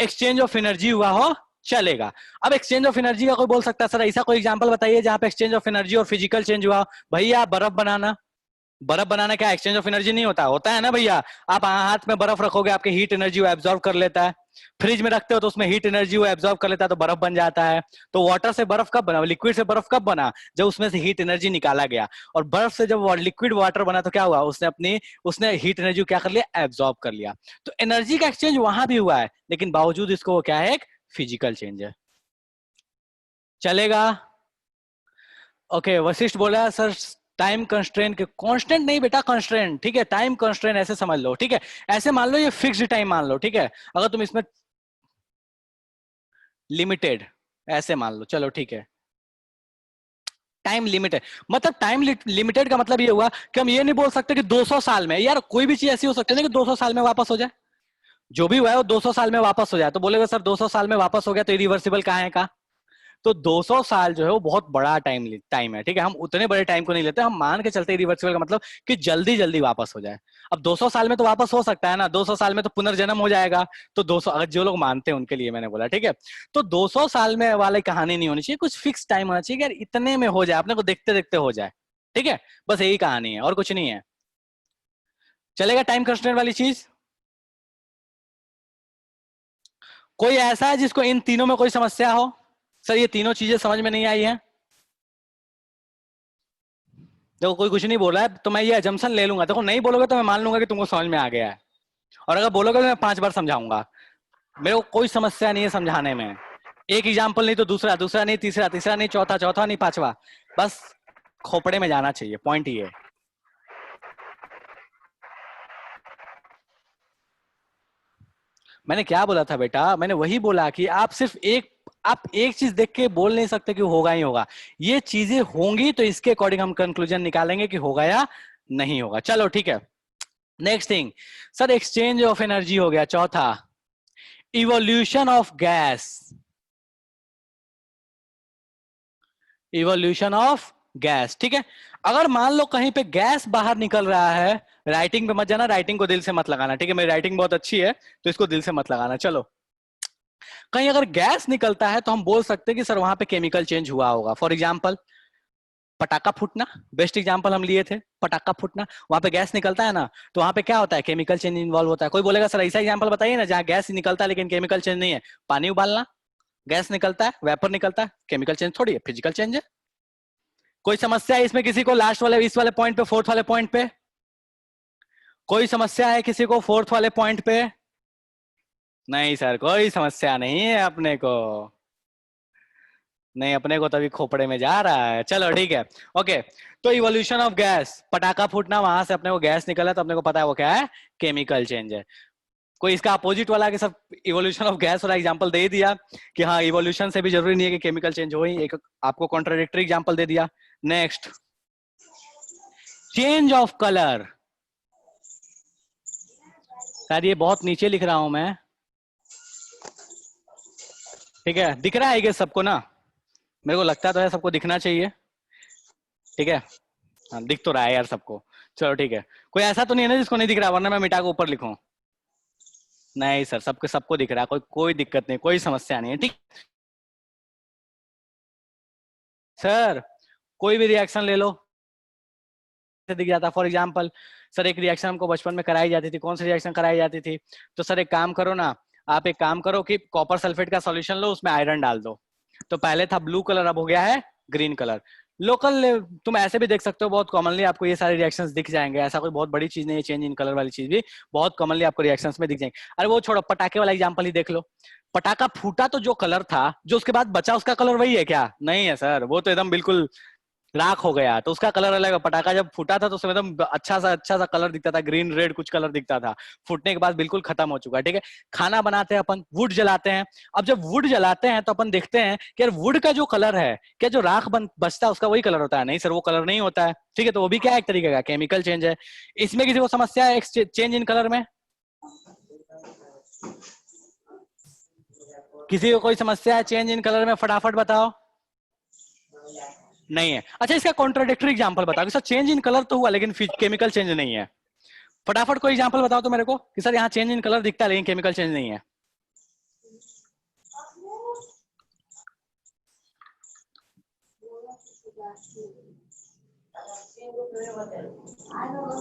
एक्सचेंज ऑफ एनर्जी हुआ हो, चलेगा। अब एक्सचेंज ऑफ एनर्जी का कोई बोल सकता है सर ऐसा कोई एग्जांपल बताइए जहां पे एक्सचेंज ऑफ एनर्जी और फिजिकल चेंज हुआ। भैया बर्फ बनाना, बर्फ बनाना क्या एक्सचेंज ऑफ एनर्जी नहीं होता? होता है ना भैया। आप हाथ में बर्फ रखोगे, आपके हीट एनर्जी वो एब्जॉर्व कर लेता है। फ्रिज में रखते हो तो उसमें हीट एनर्जी वो एब्जॉर्व कर लेता है, तो बर्फ बन जाता है। तो वाटर से बर्फ कब बना, लिक्विड से बर्फ कब बना? जब उसमें से हीट एनर्जी निकाला गया। और बर्फ से जब लिक्विड वाटर बना तो क्या हुआ, उसने हीट एनर्जी क्या कर लिया, एब्जॉर्ब कर लिया। तो एनर्जी का एक्सचेंज वहां भी हुआ है, लेकिन बावजूद इसको क्या है, एक फिजिकल चेंज है। चलेगा? ओके, वशिष्ठ बोला सर टाइम कंस्ट्रेंट के, कांस्टेंट नहीं बेटा, कंस्ट्रेंट, ठीक है, टाइम कंस्ट्रेंट ऐसे समझ लो, ठीक है। ऐसे मान लो ये फिक्स्ड टाइम मान लो, ठीक है। अगर तुम इसमें लिमिटेड ऐसे मान लो, चलो ठीक है, टाइम लिमिट है। मतलब टाइम लिमिटेड का मतलब ये हुआ कि हम ये नहीं बोल सकते कि 200 साल में, यार कोई भी चीज ऐसी हो सकती है ना कि 200 साल में वापस हो जाए। जो भी हुआ है वो 200 साल में वापस हो जाए, तो बोलेगा सर 200 साल में वापस हो गया तो रिवर्सिबल कहाँ है का? तो 200 साल जो है वो बहुत बड़ा टाइम है, ठीक है। हम उतने बड़े टाइम को नहीं लेते, हम मान के चलते रिवर्सिबल का मतलब कि जल्दी जल्दी वापस हो जाए। अब 200 साल में तो वापस हो सकता है ना, 200 साल में तो पुनर्जन्म हो जाएगा। तो 200, अगर जो लोग मानते हैं उनके लिए मैंने बोला, ठीक है। तो 200 साल में वाली कहानी नहीं होनी चाहिए, कुछ फिक्स टाइम होना चाहिए, यार इतने में हो जाए, अपने को देखते देखते हो जाए, ठीक है। बस यही कहानी है और कुछ नहीं है। चलेगा टाइम कंस्टेंट वाली चीज? कोई ऐसा है जिसको इन तीनों में कोई समस्या हो? सर ये तीनों चीजें समझ में नहीं आई है? देखो कोई कुछ नहीं बोल रहा है तो मैं ये अजम्पशन ले लूंगा, देखो नहीं बोलोगे तो मैं मान लूंगा कि तुमको समझ में आ गया है, और अगर बोलोगे तो मैं 5 बार समझाऊंगा। मेरे को कोई समस्या नहीं है समझाने में। एक एग्जाम्पल नहीं तो दूसरा, दूसरा नहीं तीसरा, तीसरा नहीं चौथा, चौथा नहीं पांचवा, बस खोपड़े में जाना चाहिए, पॉइंट ये है। मैंने क्या बोला था बेटा, मैंने वही बोला कि आप एक चीज देख के बोल नहीं सकते कि होगा ही होगा। ये चीजें होंगी तो इसके अकॉर्डिंग हम कंक्लूजन निकालेंगे कि होगा या नहीं होगा। चलो ठीक है, next thing. Sir exchange of energy हो गया, चौथा evolution of gas. Evolution of gas, ठीक है। अगर मान लो कहीं पे गैस बाहर निकल रहा है, राइटिंग पे मत जाना, राइटिंग को दिल से मत लगाना, ठीक है, मेरी राइटिंग बहुत अच्छी है तो इसको दिल से मत लगाना। चलो, कहीं अगर गैस निकलता है तो हम बोल सकते हैं कि सर वहां पे केमिकल चेंज हुआ होगा। फॉर एग्जाम्पल पटाखा फूटना, बेस्ट एग्जाम्पल हम लिए थे, पटाखा फूटना, वहां पे गैस निकलता है ना, तो वहां पे क्या होता है, केमिकल चेंज इन्वॉल्व होता है। कोई बोलेगा सर ऐसा एग्जाम्पल बताइए ना जहाँ गैस निकलता है लेकिन केमिकल चेंज नहीं है। पानी उबालना, गैस निकलता है, वेपर निकलता है, केमिकल चेंज थोड़ी है, फिजिकल चेंज है। कोई समस्या है इसमें किसी को, लास्ट वाले इस वाले पॉइंट पे, फोर्थ वाले पॉइंट पे कोई समस्या है किसी को, फोर्थ वाले पॉइंट पे? नहीं सर कोई समस्या नहीं है अपने को, नहीं अपने को तभी खोपड़े में जा रहा है। चलो ठीक है, ओके। तो इवोल्यूशन ऑफ गैस, पटाखा फूटना, वहां से अपने को गैस निकला, तो अपने को पता है वो क्या है, केमिकल चेंज है। कोई इसका अपोजिट वाला कि सब इवोल्यूशन ऑफ गैस वाला एग्जांपल दे ही दिया कि हाँ इवोल्यूशन से भी जरूरी नहीं है कि केमिकल चेंज हो ही, एक आपको कॉन्ट्राडिक्टरी एग्जांपल दे दिया। Next, change of colour. शायद ये बहुत नीचे लिख रहा हूं मैं, ठीक है, दिख रहा है कि सबको ना, मेरे को लगता तो है सबको दिखना चाहिए, ठीक है, हाँ दिख तो रहा है यार सबको, चलो ठीक है। कोई ऐसा तो नहीं है ना जिसको नहीं दिख रहा, वरना मैं मिटा के ऊपर लिखूं। नहीं सर, सबको सबको दिख रहा है, कोई कोई दिक्कत नहीं, कोई समस्या नहीं है, ठीक। सर कोई भी रिएक्शन ले लो, दिख जाता। फॉर एग्जाम्पल सर एक रिएक्शन हमको बचपन में कराई जाती थी, कौन सी रिएक्शन कराई जाती थी, तो सर एक काम करो ना, आप एक काम करो कि कॉपर सल्फेट का सॉल्यूशन लो, उसमें आयरन डाल दो। तो पहले था ब्लू कलर, अब हो गया है ग्रीन कलर। लोकल तुम ऐसे भी देख सकते हो, बहुत कॉमनली आपको ये सारे रिएक्शंस दिख जाएंगे, ऐसा कोई बहुत बड़ी चीज नहीं है, चेंज इन कलर वाली चीज भी बहुत कॉमनली आपको रिएक्शंस में दिख जाएंगे। अरे वो छोड़ो, पटाखे वाला एग्जांपल ही देख लो, पटाखा फूटा तो जो कलर था, जो उसके बाद बचा उसका कलर वही है क्या? नहीं है सर, वो तो एकदम बिल्कुल राख हो गया, तो उसका कलर अलग है। पटाखा जब फूटा था तो उसमें एकदम अच्छा सा कलर दिखता था, ग्रीन रेड कुछ कलर दिखता था, फूटने के बाद बिल्कुल खत्म हो चुका है, ठीक है। खाना बनाते हैं अपन, वुड जलाते हैं, अब जब वुड जलाते हैं तो अपन देखते हैं कि यार वुड का जो कलर है, क्या जो राख बचता है उसका वही कलर होता है? नहीं सर, वो कलर नहीं होता है, ठीक है। तो वो भी क्या है, एक तरीके का केमिकल चेंज है। इसमें किसी को समस्या है चेंज इन कलर में? किसी को कोई समस्या है चेंज इन कलर में? फटाफट बताओ। नहीं है। अच्छा, इसका कॉन्ट्राडिक्टरी एग्जांपल बताओ कि सर चेंज इन कलर तो हुआ लेकिन केमिकल चेंज नहीं है। फटाफट कोई एग्जांपल बताओ तो मेरे को कि सर यहाँ चेंज इन कलर दिखता है लेकिन केमिकल चेंज नहीं है।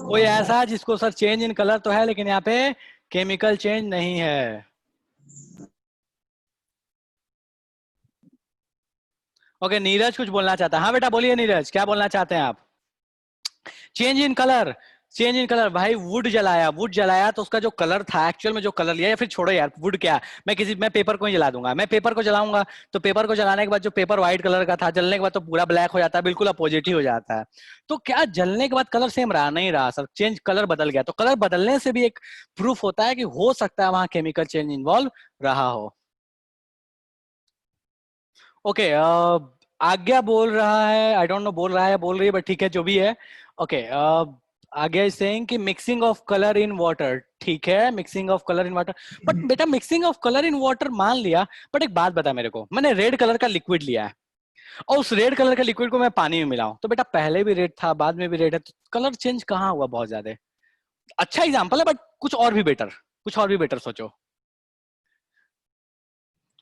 कोई ऐसा है जिसको सर चेंज इन कलर तो है लेकिन यहाँ पे केमिकल चेंज नहीं है? ओके, नीरज कुछ बोलना चाहता है। हाँ बेटा बोलिए नीरज, क्या बोलना चाहते हैं आप? Change in colour, change in colour भाई, वुड जलाया, वुड जलाया तो उसका जो कलर था, एक्चुअल में जो कलर लिया, या फिर छोड़ो यार वुड क्या, मैं पेपर को ही जला दूंगा, मैं पेपर को जलाऊंगा, तो पेपर को जलाने के बाद जो पेपर व्हाइट कलर का था, जलने के बाद तो पूरा ब्लैक हो जाता है, बिल्कुल अपोजिट ही हो जाता है। तो क्या जलने के बाद कलर सेम रहा? नहीं रहा सर, चेंज कलर बदल गया। तो कलर बदलने से भी एक प्रूफ होता है कि हो सकता है वहां केमिकल चेंज इन्वॉल्व रहा हो। ओके, आज्ञा बोल रहा है, आई डोंट नो बोल रहा है बोल रही है, बट ठीक है जो भी है। ओके, आज्ञा इज सेइंग कि mixing of colour in water, ठीक है, mixing of colour in water. But बेटा mixing of colour in water मान लिया, बट एक बात बता मेरे को, मैंने रेड कलर का लिक्विड लिया है और उस रेड कलर के लिक्विड को मैं पानी में मिलाऊं, तो बेटा पहले भी रेड था बाद में भी रेड है, तो कलर चेंज कहाँ हुआ बहुत ज्यादा? अच्छा एग्जाम्पल है बट कुछ और भी बेटर, कुछ और भी बेटर सोचो।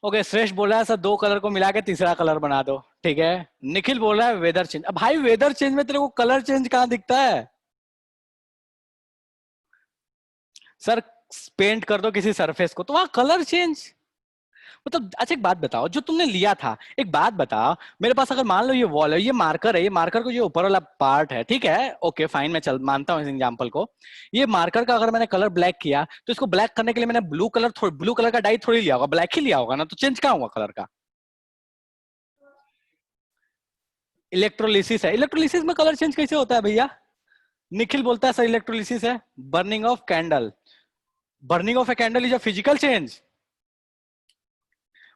ओके, श्रेष्ठ बोल रहा है सर दो कलर को मिला के तीसरा कलर बना दो, ठीक है। निखिल बोल रहा है वेदर चेंज। अब भाई वेदर चेंज में तेरे को कलर चेंज कहाँ दिखता है? सर पेंट कर दो किसी सरफेस को तो वहां कलर चेंज, मतलब अच्छा एक बात बताओ, जो तुमने लिया था, एक बात बताओ, मेरे पास अगर मान लो ये वॉल है, ये मार्कर है, ये मार्कर को जो ऊपर वाला पार्ट है, ठीक है, ओके फाइन, मैं चल मानता हूँ इस एग्जांपल को। ये मार्कर का अगर मैंने कलर ब्लैक किया तो इसको ब्लैक करने के लिए मैंने ब्लू कलर का डाई थोड़ी लिया होगा, ब्लैक ही लिया होगा ना, तो चेंज कहाँ हुआ कलर का? इलेक्ट्रोलिसिस है, इलेक्ट्रोलिसिस में कलर चेंज कैसे होता है भैया? निखिल बोलता है सर इलेक्ट्रोलिसिस है, burning of candle, burning of a candle is a physical change.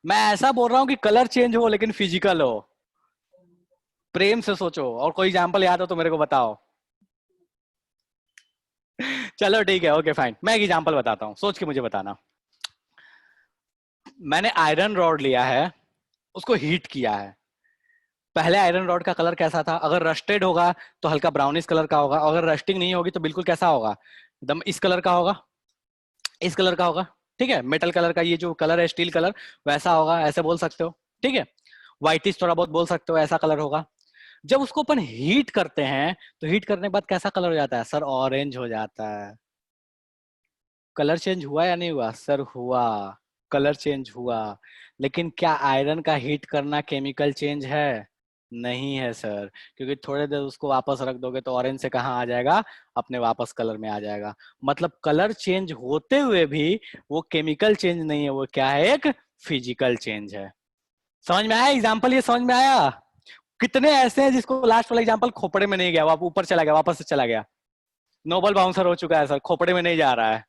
मैं ऐसा बोल रहा हूं कि कलर चेंज हो लेकिन फिजिकल हो। प्रेम से सोचो, और कोई एग्जांपल याद हो तो मेरे को बताओ। चलो ठीक है, ओके फाइन, मैं एक एग्जांपल बताता हूँ, सोच के मुझे बताना। मैंने आयरन रॉड लिया है, उसको हीट किया है। पहले आयरन रॉड का कलर कैसा था? अगर रस्टेड होगा तो हल्का ब्राउनिश कलर का होगा, अगर रस्टिंग नहीं होगी तो बिल्कुल कैसा होगा, एकदम इस कलर का होगा, इस कलर का होगा, ठीक है, मेटल कलर का, ये जो कलर है स्टील कलर वैसा होगा, ऐसे बोल सकते हो, ठीक है। व्हाइटिश थोड़ा बहुत बोल सकते हो, ऐसा कलर होगा। जब उसको अपन हीट करते हैं तो हीट करने के बाद कैसा कलर हो जाता है सर? ऑरेंज हो जाता है। कलर चेंज हुआ या नहीं हुआ सर? हुआ, कलर चेंज हुआ। लेकिन क्या आयरन का हीट करना केमिकल चेंज है? नहीं है सर, क्योंकि थोड़े देर उसको वापस रख दोगे तो ऑरेंज से कहाँ आ जाएगा, अपने वापस कलर में आ जाएगा। मतलब कलर चेंज होते हुए भी वो केमिकल चेंज नहीं है, वो क्या है, एक फिजिकल चेंज है। समझ में आया एग्जाम्पल? ये समझ में आया? कितने ऐसे हैं जिसको लास्ट वाला एग्जांपल खोपड़े में नहीं गया, वो ऊपर चला गया, वापस से चला गया, नोबल बाउंसर हो चुका है सर, खोपड़े में नहीं जा रहा है।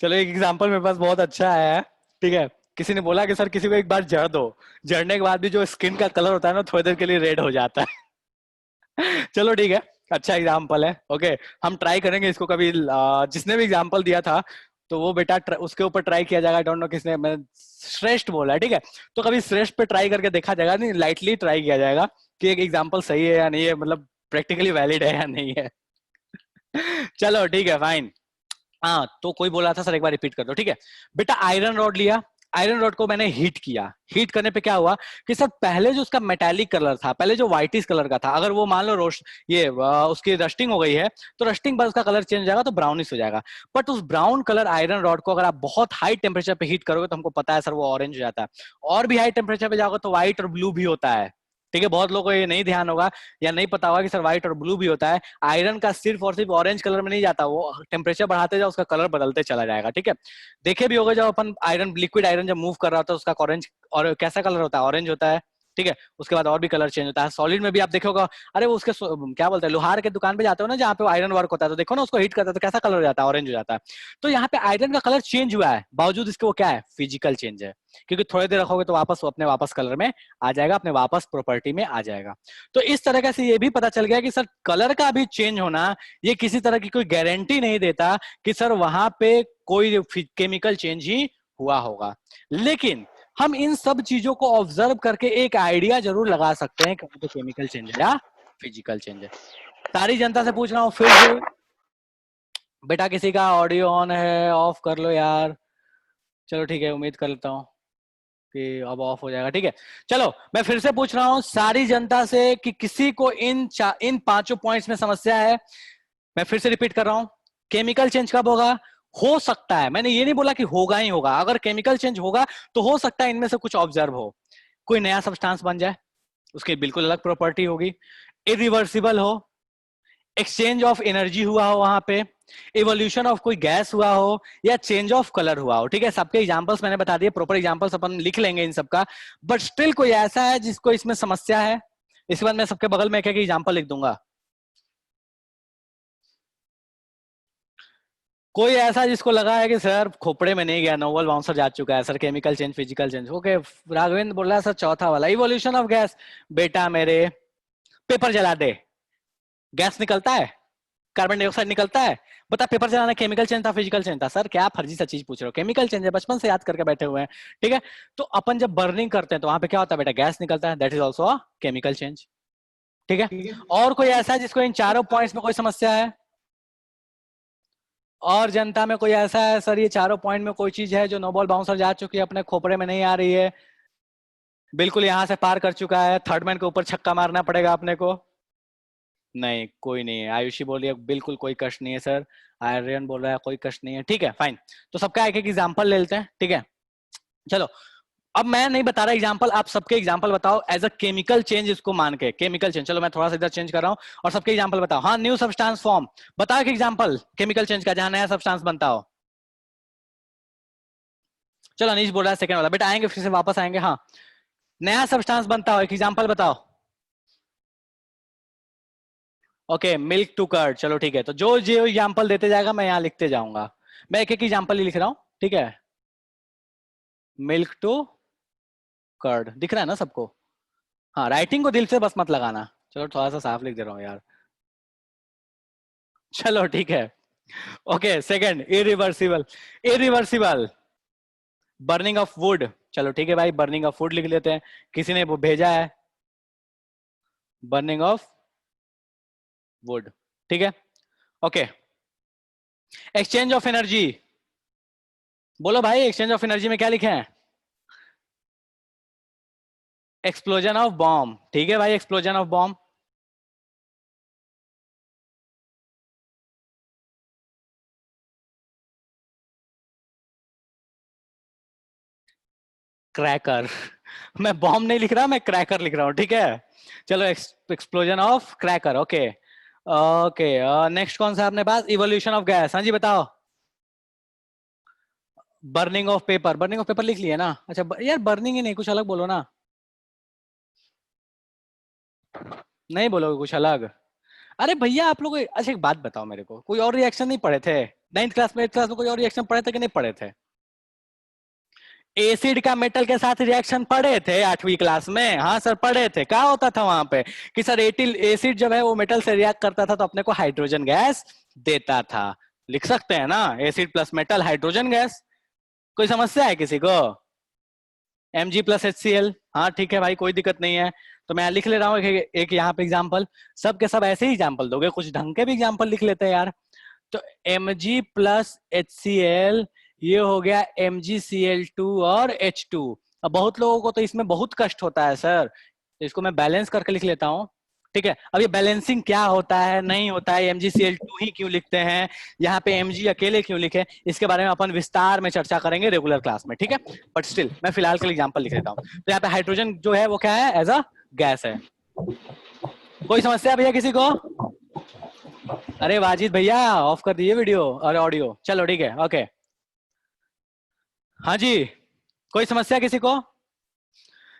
चलो एक एग्जांपल मेरे पास बहुत अच्छा है, ठीक है। किसी ने बोला कि सर किसी को एक बार जड़ दो, जड़ने के बाद भी जो स्किन का कलर होता है ना थोड़ी देर के लिए रेड हो जाता है। चलो ठीक है, अच्छा एग्जांपल है, ओके। हम ट्राई करेंगे इसको कभी, जिसने भी एग्जांपल दिया था तो वो बेटा उसके ऊपर ट्राई किया जाएगा। डोंट नो किसने, मैं श्रेष्ठ बोला है, ठीक है। तो कभी श्रेष्ठ पे ट्राई करके देखा जाएगा, नहीं लाइटली ट्राई किया जाएगा कि एक एग्जांपल सही है या नहीं है, मतलब प्रैक्टिकली वैलिड है या नहीं है। चलो ठीक है, फाइन। हाँ तो कोई बोला था सर एक बार रिपीट कर दो, ठीक है। बेटा आयरन रॉड लिया, आयरन रॉड को मैंने हीट किया, हीट करने पे क्या हुआ कि सर पहले जो उसका मेटालिक कलर था, पहले जो व्हाइटिश कलर का था, अगर वो मान लो उसकी रस्टिंग हो गई है तो रस्टिंग बाद उसका कलर चेंज हो जाएगा तो ब्राउनिश हो जाएगा। बट उस ब्राउन कलर आयरन रॉड को अगर आप बहुत हाई टेम्परेचर पे हीट करोगे तो हमको पता है सर वो ऑरेंज हो जाता है, और भी हाई टेम्परेचर पे जाओगे तो व्हाइट और ब्लू भी होता है, ठीक है। बहुत लोगों को ये नहीं ध्यान होगा या नहीं पता होगा कि सर व्हाइट और ब्लू भी होता है। आयरन का सिर्फ और सिर्फ ऑरेंज कलर में नहीं जाता, वो टेम्परेचर बढ़ाते जाओ उसका कलर बदलते चला जाएगा, ठीक है। देखे भी होगा जब अपन आयरन, लिक्विड आयरन जब मूव कर रहा होता है उसका ऑरेंज, और कैसा कलर होता है, ऑरेंज होता है, ठीक है। उसके बाद और भी कलर चेंज होता है। सॉलिड में भी आप देखोगे, अरे वो उसके क्या बोलते हैं, लोहार के दुकान पे जाते हो ना जहाँ पे आयरन वर्क होता है, तो देखो ना उसको हीट करता है तो कैसा कलर हो जाता है, ऑरेंज हो जाता है। तो यहाँ पे आयरन का कलर चेंज हुआ है, बावजूद इसके वो क्या है, फिजिकल चेंज है, क्योंकि थोड़ी देर रखोगे तो वापस अपने वापस कलर में आ जाएगा, अपने वापस प्रॉपर्टी में आ जाएगा। तो इस तरह से ये भी पता चल गया कि सर कलर का भी चेंज होना ये किसी तरह की कोई गारंटी नहीं देता कि सर वहां पे कोई केमिकल चेंज ही हुआ होगा। लेकिन हम इन सब चीजों को ऑब्जर्व करके एक आइडिया जरूर लगा सकते हैं कि वहां पे केमिकल चेंज है या फिजिकल चेंज है। सारी जनता से पूछ रहा हूँ फिर से, बेटा किसी का ऑडियो ऑन है ऑफ कर लो यार। चलो ठीक है, उम्मीद कर लेता हूँ कि अब ऑफ हो जाएगा, ठीक है। चलो मैं फिर से पूछ रहा हूं सारी जनता से कि किसी को इन पांचों पॉइंट्स में समस्या है। मैं फिर से रिपीट कर रहा हूं, केमिकल चेंज कब होगा, हो सकता है, मैंने ये नहीं बोला कि होगा ही होगा, अगर केमिकल चेंज होगा तो हो सकता है इनमें से कुछ ऑब्जर्व हो, कोई नया सब्सटेंस बन जाए, उसकी बिल्कुल अलग प्रॉपर्टी होगी, इरिवर्सिबल हो, एक्सचेंज ऑफ एनर्जी हुआ हो वहां पे, इवोल्यूशन ऑफ कोई गैस हुआ हो, या चेंज ऑफ कलर हुआ हो, ठीक है। सबके एग्जांपल्स मैंने बता दिए, प्रॉपर एग्जांपल्स अपन लिख लेंगे इन सबका। बट स्टिल कोई ऐसा है जिसको इसमें समस्या है, इसके बाद मैं सबके बगल में एक एग्जांपल लिख दूंगा। कोई ऐसा जिसको लगा है कि सर खोपड़े में नहीं गया, नोवल बाउंसर जा चुका है sir, chemical change physical change, okay. Raghavendra बोल रहा है सर चौथा वाला इवोल्यूशन ऑफ गैस। बेटा मेरे पेपर जला दे, गैस निकलता है, कार्बन डाइऑक्साइड निकलता है, बता पेपर चलाना केमिकल चेंज था फिजिकल चेंज था, सर क्या फर्जी सा चीज पूछ रहे हो, केमिकल चेंज है, बचपन से याद करके बैठे हुए हैं, ठीक है। तो अपन जब बर्निंग करते हैं तो वहां पे क्या होता है बेटा, गैस निकलता है, that is also chemical change, ठीक है। और कोई ऐसा है जिसको इन चारों पॉइंट्स में कोई समस्या है, और जनता में कोई ऐसा है सर ये चारों पॉइंट में कोई चीज है जो नो बॉल बाउंसर जा चुकी है अपने खोपड़े में नहीं आ रही है, बिल्कुल यहां से पार कर चुका है, थर्ड मैन के ऊपर छक्का मारना पड़ेगा अपने को। नहीं कोई नहीं है, आयुषी बोलिए बिल्कुल कोई कष्ट नहीं है सर, आर्यन बोल रहा है कोई कष्ट नहीं है, ठीक है फाइन। तो सबका एक एक एग्जांपल ले लेते हैं, ठीक है। चलो अब मैं नहीं बता रहा एग्जांपल, आप सबके एग्जांपल बताओ एज अ केमिकल चेंज, इसको मान के केमिकल चेंज। चलो मैं थोड़ा सा इधर चेंज कर रहा हूं और सबके एग्जांपल बताओ। हाँ न्यू सब्सटेंस फॉर्म, बताओ एक एग्जांपल केमिकल चेंज का जहां नया सब्सटेंस बनता हो। चलो अनीश बोल रहा है सेकंड वाला, बेटा आएंगे फिर से वापस आएंगे। हाँ नया सब्सटेंस बनता हो, एक एग्जांपल बताओ। ओके मिल्क टू कर्ड, चलो ठीक है। तो जो जो एग्जांपल देते जाएगा मैं यहाँ लिखते जाऊंगा, मैं एक एक एग्जांपल ही लिख रहा हूँ, ठीक है। मिल्क टू कर्ड दिख रहा है ना सबको, हाँ राइटिंग को दिल से बस मत लगाना, चलो थोड़ा सा साफ लिख दे रहा हूँ यार। चलो ठीक है, okay second irreversible, irreversible burning of would, चलो ठीक है भाई बर्निंग ऑफ वुड लिख लेते हैं, किसी ने वो भेजा है बर्निंग ऑफ वुड, ठीक है। ओके एक्सचेंज ऑफ एनर्जी, बोलो भाई एक्सचेंज ऑफ एनर्जी में क्या लिखे हैं, एक्सप्लोजन ऑफ बॉम्ब, ठीक है भाई एक्सप्लोजन ऑफ बॉम्ब। क्रैकर मैं बॉम्ब नहीं लिख रहा, मैं क्रैकर लिख रहा हूँ, ठीक है। चलो explosion of cracker, okay okay. Next कौन सा अपने पास, इवोल्यूशन ऑफ गैस, हाँ जी बताओ। बर्निंग ऑफ पेपर लिख लिया ना? अच्छा यार बर्निंग ही नहीं, कुछ अलग बोलो ना। नहीं बोलोगे कुछ अलग? अरे भैया आप लोग, अच्छा एक बात बताओ मेरे को, कोई और रिएक्शन नहीं पढ़े थे? 9th क्लास में 8th क्लास में कोई और रिएक्शन पढ़े थे कि नहीं पढ़े थे? एसिड का मेटल के साथ रिएक्शन पढ़े थे 8वीं क्लास में? हाँ सर पढ़े थे। क्या होता था वहां पे कि सर एटिल एसिड जब है वो मेटल से रिएक्ट करता था तो अपने को हाइड्रोजन गैस देता था। लिख सकते हैं ना, acid plus metal hydrogen gas. कोई समस्या है किसी को? Mg+HCl, हाँ ठीक है भाई, कोई दिक्कत नहीं है। तो मैं लिख ले रहा हूँ एक यहाँ पे एग्जाम्पल। सब के सब ऐसे ही एग्जाम्पल दोगे? कुछ ढंग के भी एग्जाम्पल लिख लेते हैं यार। तो Mg+HCl, ये हो गया MgCl2 और H2। अब बहुत लोगों को तो इसमें बहुत कष्ट होता है सर, तो इसको मैं बैलेंस करके लिख लेता हूँ। ठीक है, अब ये बैलेंसिंग क्या होता है, नहीं होता है, MgCl2 ही क्यों लिखते हैं, यहाँ पे Mg अकेले क्यों लिखे, इसके बारे में अपन विस्तार में चर्चा करेंगे रेगुलर क्लास में। ठीक है, बट स्टिल मैं फिलहाल के लिए एग्जाम्पल लिख लेता हूँ। तो यहाँ पे हाइड्रोजन जो है वो क्या है, एज अ गैस है। कोई समस्या भैया किसी को? अरे वाजिद भैया ऑफ कर दिए वीडियो और ऑडियो, चलो ठीक है, ओके। हाँ जी, कोई समस्या किसी को?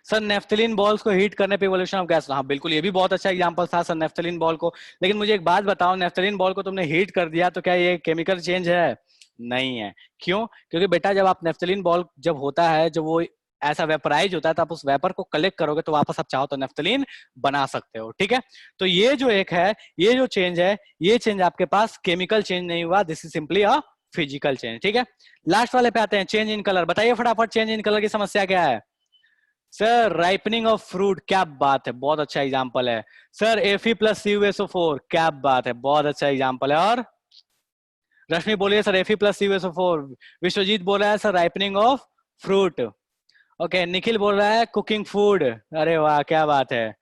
सर नेफ्थलीन बॉल्स को हीट करने पे इवोल्यूशन ऑफ गैस, हाँ बिल्कुल, ये भी बहुत अच्छा एग्जांपल था सर नेफ्थलीन बॉल को। लेकिन मुझे एक बात बताओ, नेफ्थलीन बॉल को तुमने हीट कर दिया तो क्या ये केमिकल चेंज है? नहीं है। क्यों? क्योंकि बेटा जब आप नेफ्थलीन बॉल जब होता है, जब वो ऐसा वेपराइज होता है तो आप उस वेपर को कलेक्ट करोगे तो वापस आप चाहो तो नेफ्थलीन बना सकते हो। ठीक है, तो ये जो एक है, ये जो चेंज है, ये चेंज आपके पास केमिकल चेंज नहीं हुआ, this is simply a physical change. ठीक है, लास्ट वाले पे आते हैं, चेंज इन कलर। बताइए फटाफट, चेंज इन कलर की समस्या क्या है? सर राइपनिंग ऑफ फ्रूट, क्या बात है, बहुत अच्छा एग्जांपल है। सर Fe+CuSO4, क्या बात है, बहुत अच्छा एग्जांपल है। और रश्मि बोलिए सर Fe+CuSO4। विश्वजीत बोल रहा है sir ripening of fruit. Okay, Nikhil बोल रहा है कुकिंग फूड। अरे वाह क्या बात है।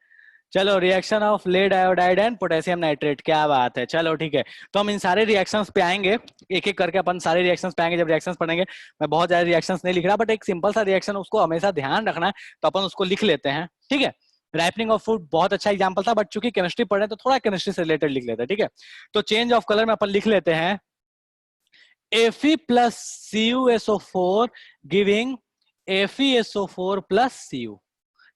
चलो, reaction of lead iodide and potassium nitrate, क्या बात है। चलो ठीक है, तो हम इन सारे रिएक्शंस पे आएंगे, एक एक करके अपन सारे रिएक्शंस पे आएंगे जब रिएक्शंस पढ़ेंगे। मैं बहुत ज्यादा रिएक्शंस नहीं लिख रहा, बट एक सिंपल सा रिएक्शन उसको हमेशा ध्यान रखना है, तो अपन उसको लिख लेते हैं। ठीक है, राइपनिंग ऑफ फूड बहुत अच्छा एग्जांपल था, बट चूंकि केमिस्ट्री पढ़ रहे हैं तो थोड़ा केमिस्ट्री से रिलेटेड लिख लेते हैं। ठीक है, तो चेंज ऑफ कलर में अपन लिख लेते हैं Fe+CuSO4 गिविंग FeSO4+Cu।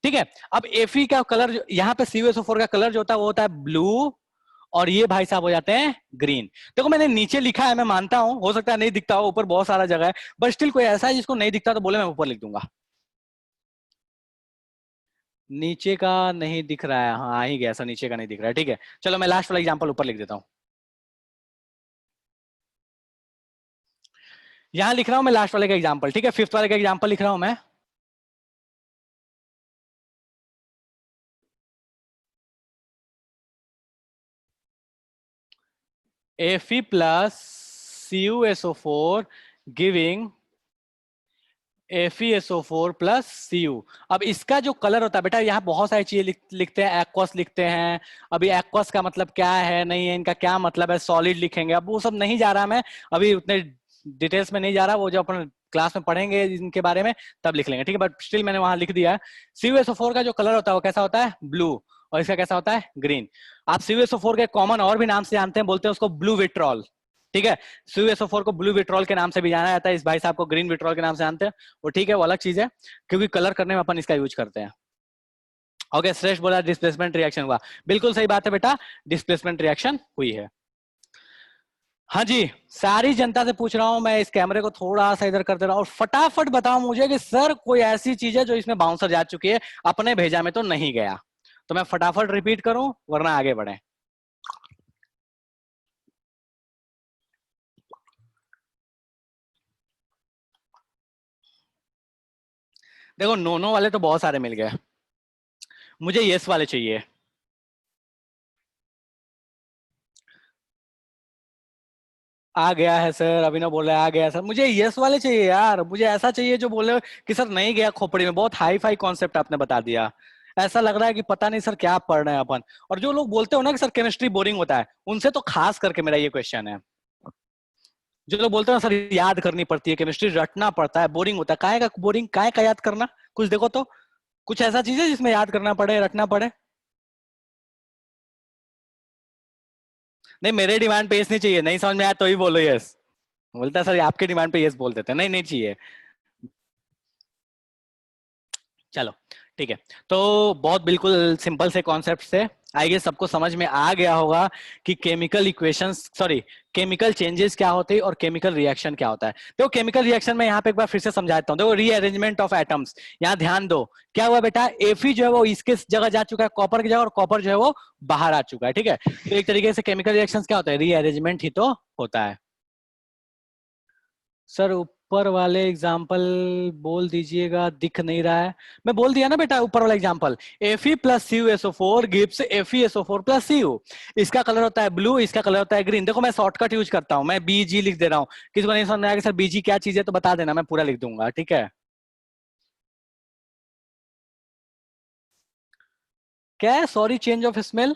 ठीक है, अब Fe का कलर, यहाँ पे CuSO4 का कलर जो होता है वो होता है ब्लू, और ये भाई साहब हो जाते हैं ग्रीन। देखो मैंने नीचे लिखा है, मैं मानता हूं हो सकता है नहीं दिखता हो, ऊपर बहुत सारा जगह है, बट स्टिल कोई ऐसा है जिसको नहीं दिखता तो बोले, मैं ऊपर लिख दूंगा। नीचे का नहीं दिख रहा है, हाँ आ ही गया, ऐसा नीचे का नहीं दिख रहा है। ठीक है, चलो मैं लास्ट वाला एग्जांपल ऊपर लिख देता हूँ। यहां लिख रहा हूं मैं लास्ट वाले का एग्जांपल। ठीक है, फिफ्थ वाले का एग्जांपल लिख रहा हूं मैं। Fe+CuSO4 giving FeSO4+Cu। अब इसका जो कलर होता है बेटा, यहाँ बहुत सारी चीजें लिखते हैं, एक्वस लिखते हैं। अभी एक्वस का मतलब क्या है, नहीं है, इनका क्या मतलब है, सॉलिड लिखेंगे, अब वो सब नहीं जा रहा मैं, अभी उतने डिटेल्स में नहीं जा रहा, वो जो अपन क्लास में पढ़ेंगे इनके बारे में तब लिख लेंगे। ठीक है, बट स्टिल मैंने वहां लिख दिया। CuSO4 का जो कलर होता है वो कैसा होता है, ब्लू, और इसका कैसा होता है, ग्रीन। आप CuSO4 के कॉमन और भी नाम से जानते हैं, बोलते हैं उसको ब्लू विट्रॉल। ठीक है, CuSO4 को ब्लू विट्रॉल के नाम से भी जाना जाता है, इस भाई साहब को ग्रीन विट्रॉल के नाम से जानते हैं, वो ठीक है, वो अलग चीज है, क्योंकि कलर करने में अपन इसका यूज करते हैं। ओके, श्रेष्ठ बोला डिस्प्लेसमेंट रिएक्शन हुआ, बिल्कुल सही बात है बेटा, डिस्प्लेसमेंट रिएक्शन हुई है। हाँ जी, सारी जनता से पूछ रहा हूं मैं, इस कैमरे को थोड़ा सा इधर कर दे रहा हूं, और फटाफट बताओ मुझे कि सर कोई ऐसी चीज है जो इसमें बाउंसर जा चुकी है, अपने भेजा में तो नहीं गया। तो मैं फटाफट रिपीट करूं वरना आगे बढ़े? देखो नो नो वाले तो बहुत सारे मिल गए, मुझे यस वाले चाहिए। आ गया है सर, अभिनव बोल रहा है आ गया है सर, मुझे यस वाले चाहिए यार, मुझे ऐसा चाहिए जो बोले कि सर नहीं गया खोपड़ी में। बहुत हाई फाई कॉन्सेप्ट आपने बता दिया, ऐसा लग रहा है कि पता नहीं सर क्या पढ़ रहे हैं अपन। और जो लोग बोलते हो ना कि सर केमिस्ट्री बोरिंग होता है, उनसे तो खास करके मेरा ये क्वेश्चन है। जो लोग बोलते हैं ना सर याद करनी पड़ती है, केमिस्ट्री रटना पड़ता है, बोरिंग होता है, काहे का बोरिंग, काहे का याद करना, कुछ देखो तो, कुछ ऐसा चीज है जिसमें याद करना पड़े, रटना पड़े? नहीं, मेरे डिमांड पे यस नहीं चाहिए, नहीं समझ में आया तो ही बोलो यस। बोलता है सर ये आपके डिमांड पे यस बोल देते हैं, नहीं नहीं चाहिए। चलो ठीक है। तो बहुत बिल्कुल सिंपल से कॉन्सेप्ट से आई गेस सबको समझ में आ गया होगा कि chemical equations, sorry, chemical changes क्या होते हैं और केमिकल रिएक्शन क्या होता है। देखो केमिकल रिएक्शन में यहाँ पे एक बार फिर से समझाता हूँ। देखो रीअरेंजमेंट ऑफ एटम्स, यहाँ ध्यान दो क्या हुआ बेटा, Fe जो है वो इसके जगह जा चुका है कॉपर की जगह, और कॉपर जो है वो बाहर आ चुका है। ठीक है, तो एक तरीके से केमिकल रिएक्शन क्या होता है, रीअरेंजमेंट ही तो होता है। सर ऊपर वाले एग्जाम्पल बोल दीजिएगा, दिख नहीं रहा है। मैं बोल दिया ना बेटा ऊपर वाला example, Fe plus CuSO4 gives FeSO4 plus Cu। इसका कलर होता है ब्लू, इसका कलर होता है ग्रीन। देखो मैं शॉर्टकट यूज करता हूं, मैं BG लिख दे रहा हूँ। किसी को नहीं समझ में आया कि सर BG क्या चीज है तो बता देना, मैं पूरा लिख दूंगा। ठीक है, क्या है सॉरी चेंज ऑफ स्मेल?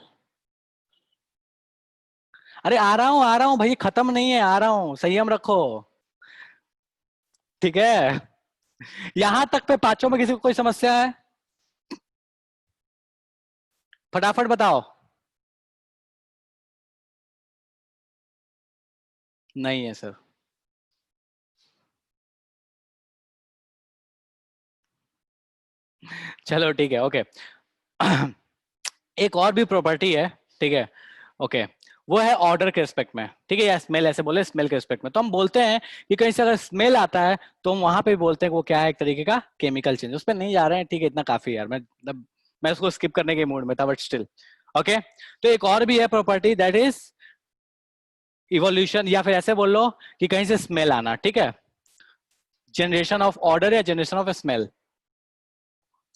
अरे आ रहा हूँ भाई, खत्म नहीं है, आ रहा हूँ, संयम रखो। ठीक है, यहां तक पे पांचों में किसी को कोई समस्या है? फटाफट बताओ। नहीं है सर। चलो ठीक है, ओके। एक और भी प्रॉपर्टी है, ठीक है, ओके, वो है ऑर्डर के रिस्पेक्ट में। ठीक है, या स्मेल, ऐसे बोले स्मेल के रिस्पेक्ट में, तो हम बोलते हैं कि कहीं से अगर स्मेल आता है तो हम वहां पे भी बोलते हैं कि वो क्या है, एक तरीके का केमिकल चेंज। उस पर नहीं जा रहे हैं, ठीक है, इतना काफी है यार, मैं उसको स्किप करने के मूड में था, बट स्टिल ओके। तो एक और भी है प्रॉपर्टी, दैट इज इवोल्यूशन, या फिर ऐसे बोल लो कि कहीं से स्मेल आना। ठीक है, जनरेशन ऑफ ऑर्डर या जनरेशन ऑफ स्मेल।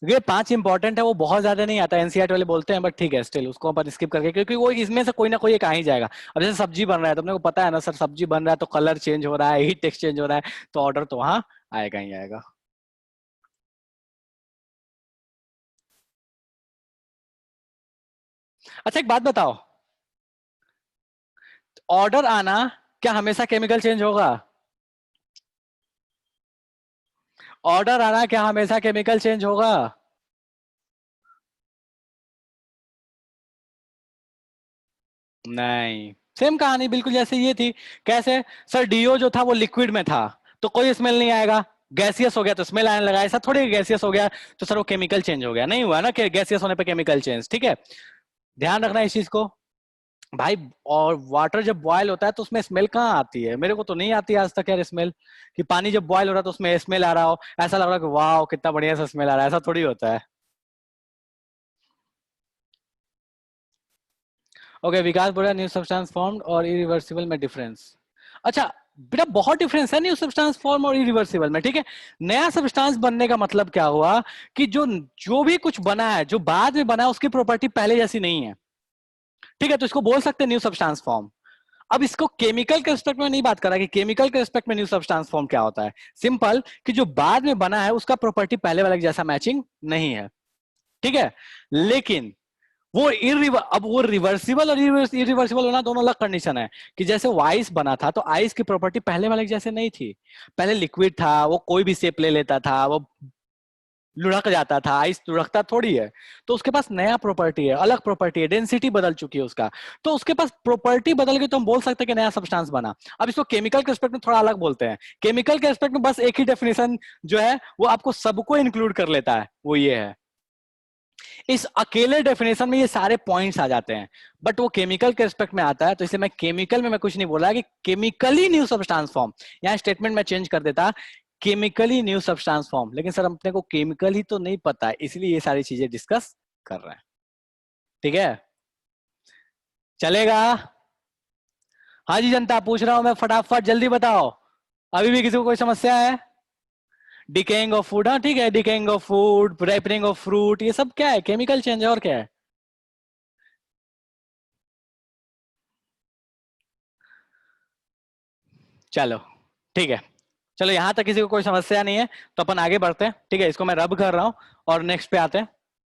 ये पांच इंपॉर्टेंट है, वो बहुत ज्यादा नहीं आता, एनसीईआरटी वाले बोलते हैं, बट ठीक है स्टिल उसको अपन स्किप करके, क्योंकि वो इसमें से कोई ना कोई एक आ ही जाएगा। अब जैसे सब्जी बन रहा है तो अपने को पता है ना सर, सब्जी बन रहा है तो कलर चेंज हो रहा है, हीट टेक्स चेंज हो रहा है, तो ऑर्डर तो वहां आएगा ही आएगा। अच्छा एक बात बताओ, ऑर्डर आना क्या हमेशा केमिकल चेंज होगा? ऑर्डर आना क्या हमेशा केमिकल चेंज होगा? नहीं, सेम कहानी बिल्कुल जैसे ये थी। कैसे? सर डीओ जो था वो लिक्विड में था तो कोई स्मेल नहीं आएगा, गैसियस हो गया तो स्मेल आने लगा। ऐसा थोड़ी गैसियस हो गया तो सर वो केमिकल चेंज हो गया, नहीं हुआ ना कि गैसियस होने पे केमिकल चेंज। ठीक है, ध्यान रखना इस चीज को भाई। और वाटर जब बॉयल होता है तो उसमें स्मेल कहाँ आती है? मेरे को तो नहीं आती आज तक यार स्मेल, कि पानी जब बॉयल हो रहा है तो उसमें स्मेल आ रहा हो, ऐसा लग रहा है कि वाह कितना बढ़िया सा स्मेल आ रहा है, ऐसा थोड़ी होता है। ओके, विकास बोला न्यू सब्सटेंस फॉर्म्ड और इरिवर्सिबल में डिफरेंस। अच्छा बेटा, बहुत डिफरेंस है न्यू सब्सटेंस फॉर्म और इरिवर्सिबल में। ठीक है, नया सब्सटेंस बनने का मतलब क्या हुआ कि जो जो भी कुछ बना है, जो बाद में बना है, उसकी प्रॉपर्टी पहले जैसी नहीं है। ठीक है, तो इसको बोल सकते हैं न्यू सब्सटेंस फॉर्म। अब इसको केमिकल के रिस्पेक्ट में नहीं बात कर रहा कि केमिकल के रिस्पेक्ट में न्यू सब्सटेंस फॉर्म क्या होता है। सिंपल कि जो बाद में बना है उसका प्रॉपर्टी पहले वाले जैसा मैचिंग नहीं है। ठीक है, लेकिन वो अब वो रिवर्सिबल और इरिवर्सिबल होना दोनों अलग कंडीशन है। कि जैसे वो आइस बना था तो आइस की प्रॉपर्टी पहले वाले जैसे नहीं थी। पहले लिक्विड था, वो कोई भी शेप ले लेता था, वो लुढ़क जाता था, आइस लुढ़कता थोड़ी है। तो उसके पास नया प्रॉपर्टी है, अलग प्रॉपर्टी है, डेंसिटी बदल चुकी है उसका। तो उसके पास प्रॉपर्टी बदल गई तो हम बोल सकते हैं कि नया सब्सटेंस बना। अब इसको केमिकल के रिस्पेक्ट में थोड़ा अलग बोलते हैं। केमिकल के रिस्पेक्ट में बस एक ही डेफिनेशन जो है वो आपको सबको इंक्लूड कर लेता है, वो ये है। इस अकेले डेफिनेशन में ये सारे पॉइंट्स आ जाते हैं, बट वो केमिकल के रिस्पेक्ट में आता है, तो इसलिए मैं केमिकल में मैं कुछ नहीं बोला कि केमिकली न्यू सब्सटेंस फॉर्म। यहाँ स्टेटमेंट में चेंज कर देता, केमिकली न्यू सब्सटेंस फॉर्म, लेकिन सर अपने को केमिकल ही तो नहीं पता है, इसलिए ये सारी चीजें डिस्कस कर रहे हैं। ठीक है, चलेगा? हाँ जी जनता, पूछ रहा हूं मैं, फटाफट जल्दी बताओ, अभी भी किसी को कोई समस्या है? डिकेइंग ऑफ फूड, हाँ ठीक है, decaying of food, ripening of fruit, ये सब क्या है? केमिकल चेंज है, और क्या है? चलो ठीक है, चलो यहां तक किसी को कोई समस्या नहीं है, तो अपन आगे बढ़ते हैं। ठीक है, इसको मैं रब कर रहा हूं और नेक्स्ट पे आते हैं।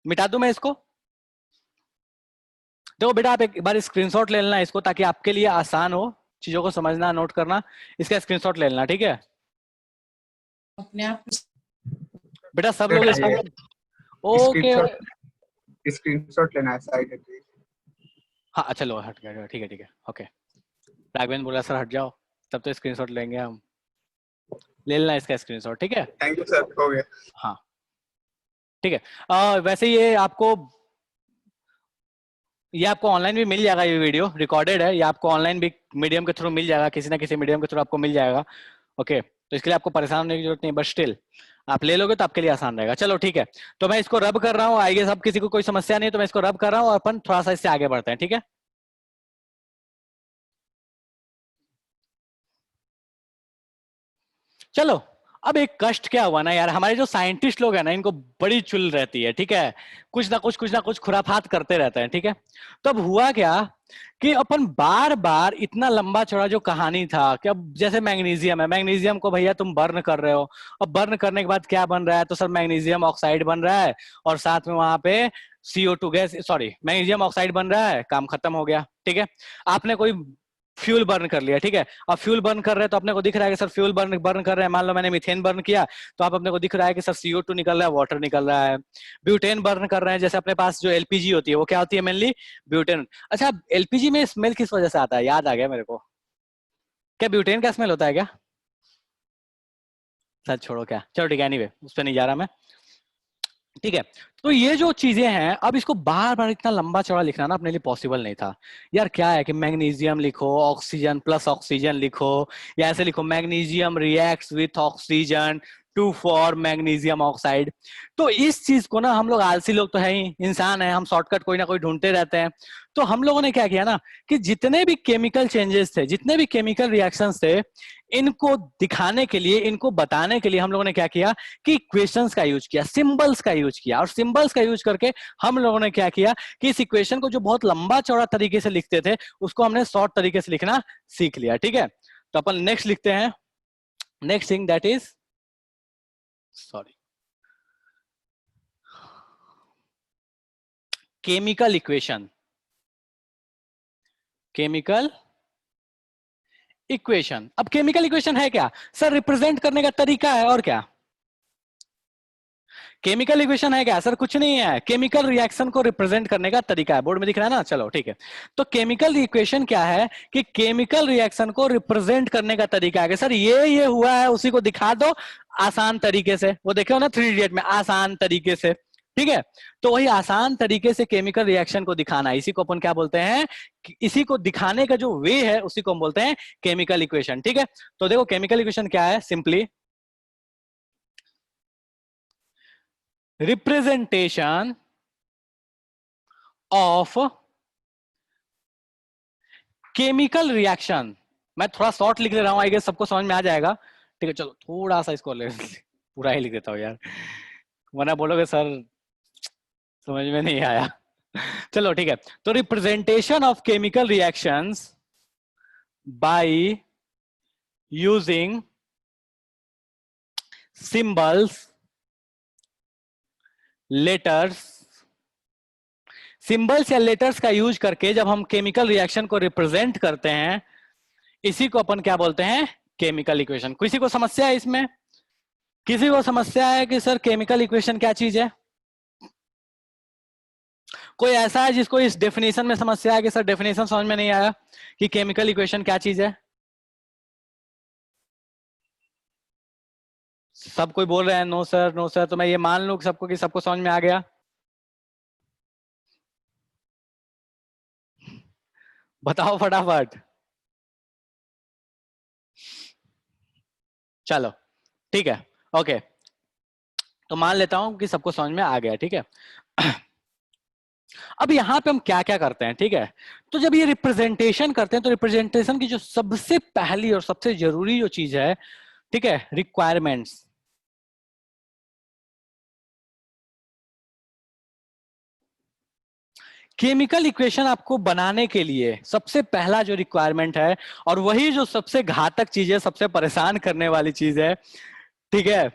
मिटा दूं मैं इसको? देखो बेटा, आप एक बार स्क्रीनशॉट ले लेना इसको, ताकि आपके लिए आसान हो चीजों को समझना, नोट करना। इसका स्क्रीनशॉट ले लेना, ठीक है अपने आप बेटा, सब लोग इसको। ओके, स्क्रीनशॉट स्क्रीनशॉट लेना है साइड पे। हाँ चलो हट गया, ठीक है ठीक है, ओके। राघवेंद्र बोला सर हट जाओ। तब तो स्क्रीनशॉट लेंगे हम, ले लेना इसका स्क्रीनशॉट, ठीक है। थैंक यू सर, हो गया। हाँ ठीक है। वैसे ये आपको ऑनलाइन भी मिल जाएगा, ये वीडियो रिकॉर्डेड है, ये आपको ऑनलाइन भी मीडियम के थ्रू मिल जाएगा, किसी ना किसी मीडियम के थ्रू आपको मिल जाएगा। ओके, तो इसके लिए आपको परेशान होने की जरूरत नहीं, बट स्टिल आप ले लोगे तो आपके लिए आसान रहेगा। चलो ठीक है, तो मैं इसको रब कर रहा हूँ, आई गेस अब किसी को कोई समस्या नहीं है, तो मैं इसको रब कर रहा हूँ और अपन थोड़ा सा इससे आगे बढ़ते हैं, ठीक है। चलो, अब एक कष्ट क्या हुआ ना यार, हमारे जो साइंटिस्ट लोग हैं ना, इनको बड़ी चुल रहती है, ठीक है, कुछ ना कुछ खुराफात करते रहते हैं, ठीक है। तो अब हुआ क्या कि अपन बार बार इतना लंबा चौड़ा जो कहानी था कि अब जैसे मैग्नीशियम है, मैग्नीशियम को भैया तुम बर्न कर रहे हो, अब बर्न करने के बाद क्या बन रहा है, तो सर मैग्नीशियम ऑक्साइड बन रहा है, और साथ में वहां पे CO2 gas, sorry magnesium oxide बन रहा है, काम खत्म हो गया, ठीक है। आपने कोई फ्यूल बर्न कर लिया, ठीक है। अब फ्यूल बर्न कर रहे हैं तो अपने को दिख रहा है कि सर फ्यूल बर्न कर रहे हैं, मान लो मैंने मीथेन बर्न किया, तो आप अपने को दिख रहा है कि सर CO2 निकल रहा है, वाटर निकल रहा है। ब्यूटेन बर्न कर रहे हैं, जैसे अपने पास जो LPG होती है वो क्या होती है, मेनली ब्यूटेन। अच्छा, LPG में स्मेल किस वजह से आता है, याद आ गया मेरे को, क्या ब्यूटेन का स्मेल होता है क्या? सर छोड़ो, क्या, चलो ठीक है, एनीवे उस पर नहीं जा रहा मैं, ठीक है। तो ये जो चीजें हैं, अब इसको बार बार इतना लंबा चौड़ा लिखना ना अपने लिए पॉसिबल नहीं था यार। क्या है कि मैग्नीशियम लिखो, ऑक्सीजन प्लस ऑक्सीजन लिखो, या ऐसे लिखो magnesium reacts with oxygen to for magnesium oxide. तो इस चीज को ना, हम लोग आलसी लोग तो है ही, इंसान है, हम शॉर्टकट कोई ना कोई ढूंढते रहते हैं। तो हम लोगों ने क्या किया ना, कि जितने भी केमिकल चेंजेस थे, जितने भी केमिकल रिएक्शंस थे, इनको दिखाने के लिए, इनको बताने के लिए हम लोगों ने क्या किया कि इक्वेशंस का यूज किया, सिंबल्स का यूज किया, और सिंबल्स का यूज करके हम लोगों ने क्या किया कि इस इक्वेशन को जो बहुत लंबा चौड़ा तरीके से लिखते थे, उसको हमने शॉर्ट तरीके से लिखना सीख लिया, ठीक है। तो अपन नेक्स्ट लिखते हैं, next thing that is, sorry, chemical equation. Chemical equation, अब केमिकल इक्वेशन है क्या सर, रिप्रेजेंट करने का तरीका है, और क्या। केमिकल इक्वेशन है क्या सर, कुछ नहीं है, केमिकल रिएक्शन को रिप्रेजेंट करने का तरीका है, बोर्ड में दिख रहा है ना, चलो ठीक है। तो केमिकल इक्वेशन क्या है कि केमिकल रिएक्शन को रिप्रेजेंट करने का तरीका है कि सर ये हुआ है, उसी को दिखा दो आसान तरीके से, वो देखे हो ना 3 इडियट में, आसान तरीके से, ठीक है। तो वही आसान तरीके से केमिकल रिएक्शन को दिखाना, इसी को अपन क्या बोलते हैं, इसी को दिखाने का जो वे है उसी को हम बोलते हैं केमिकल इक्वेशन, ठीक है। तो देखो केमिकल इक्वेशन क्या है, simply representation of chemical reaction. मैं थोड़ा शॉर्ट लिख ले रहा हूं, आई गेस सबको समझ में आ जाएगा, ठीक है। चलो थोड़ा सा इसको पूरा ही लिख देता हूं यार, वरना बोलोगे सर समझ में नहीं आया। चलो ठीक है, तो representation of chemical reactions by using symbols, letters, symbols या लेटर्स का यूज करके जब हम केमिकल रिएक्शन को रिप्रेजेंट करते हैं, इसी को अपन क्या बोलते हैं, केमिकल इक्वेशन। किसी को समस्या है इसमें, किसी को समस्या है कि सर केमिकल इक्वेशन क्या चीज है? कोई ऐसा है जिसको इस डेफिनेशन में समस्या है कि सर डेफिनेशन समझ में नहीं आया कि केमिकल इक्वेशन क्या चीज है? सब कोई बोल रहे हैं नो सर, नो सर, तो मैं ये मान लूं सबको कि सबको समझ में आ गया। बताओ फटाफट। चलो ठीक है, ओके, तो मान लेता हूं कि सबको समझ में आ गया, ठीक है। अब यहां पे हम क्या क्या करते हैं, ठीक है। तो जब ये रिप्रेजेंटेशन करते हैं, तो रिप्रेजेंटेशन की जो सबसे पहली और सबसे जरूरी जो चीज है, ठीक है, रिक्वायरमेंट्स। केमिकल इक्वेशन आपको बनाने के लिए सबसे पहला जो रिक्वायरमेंट है, और वही जो सबसे घातक चीज है, सबसे परेशान करने वाली चीज है, ठीक है,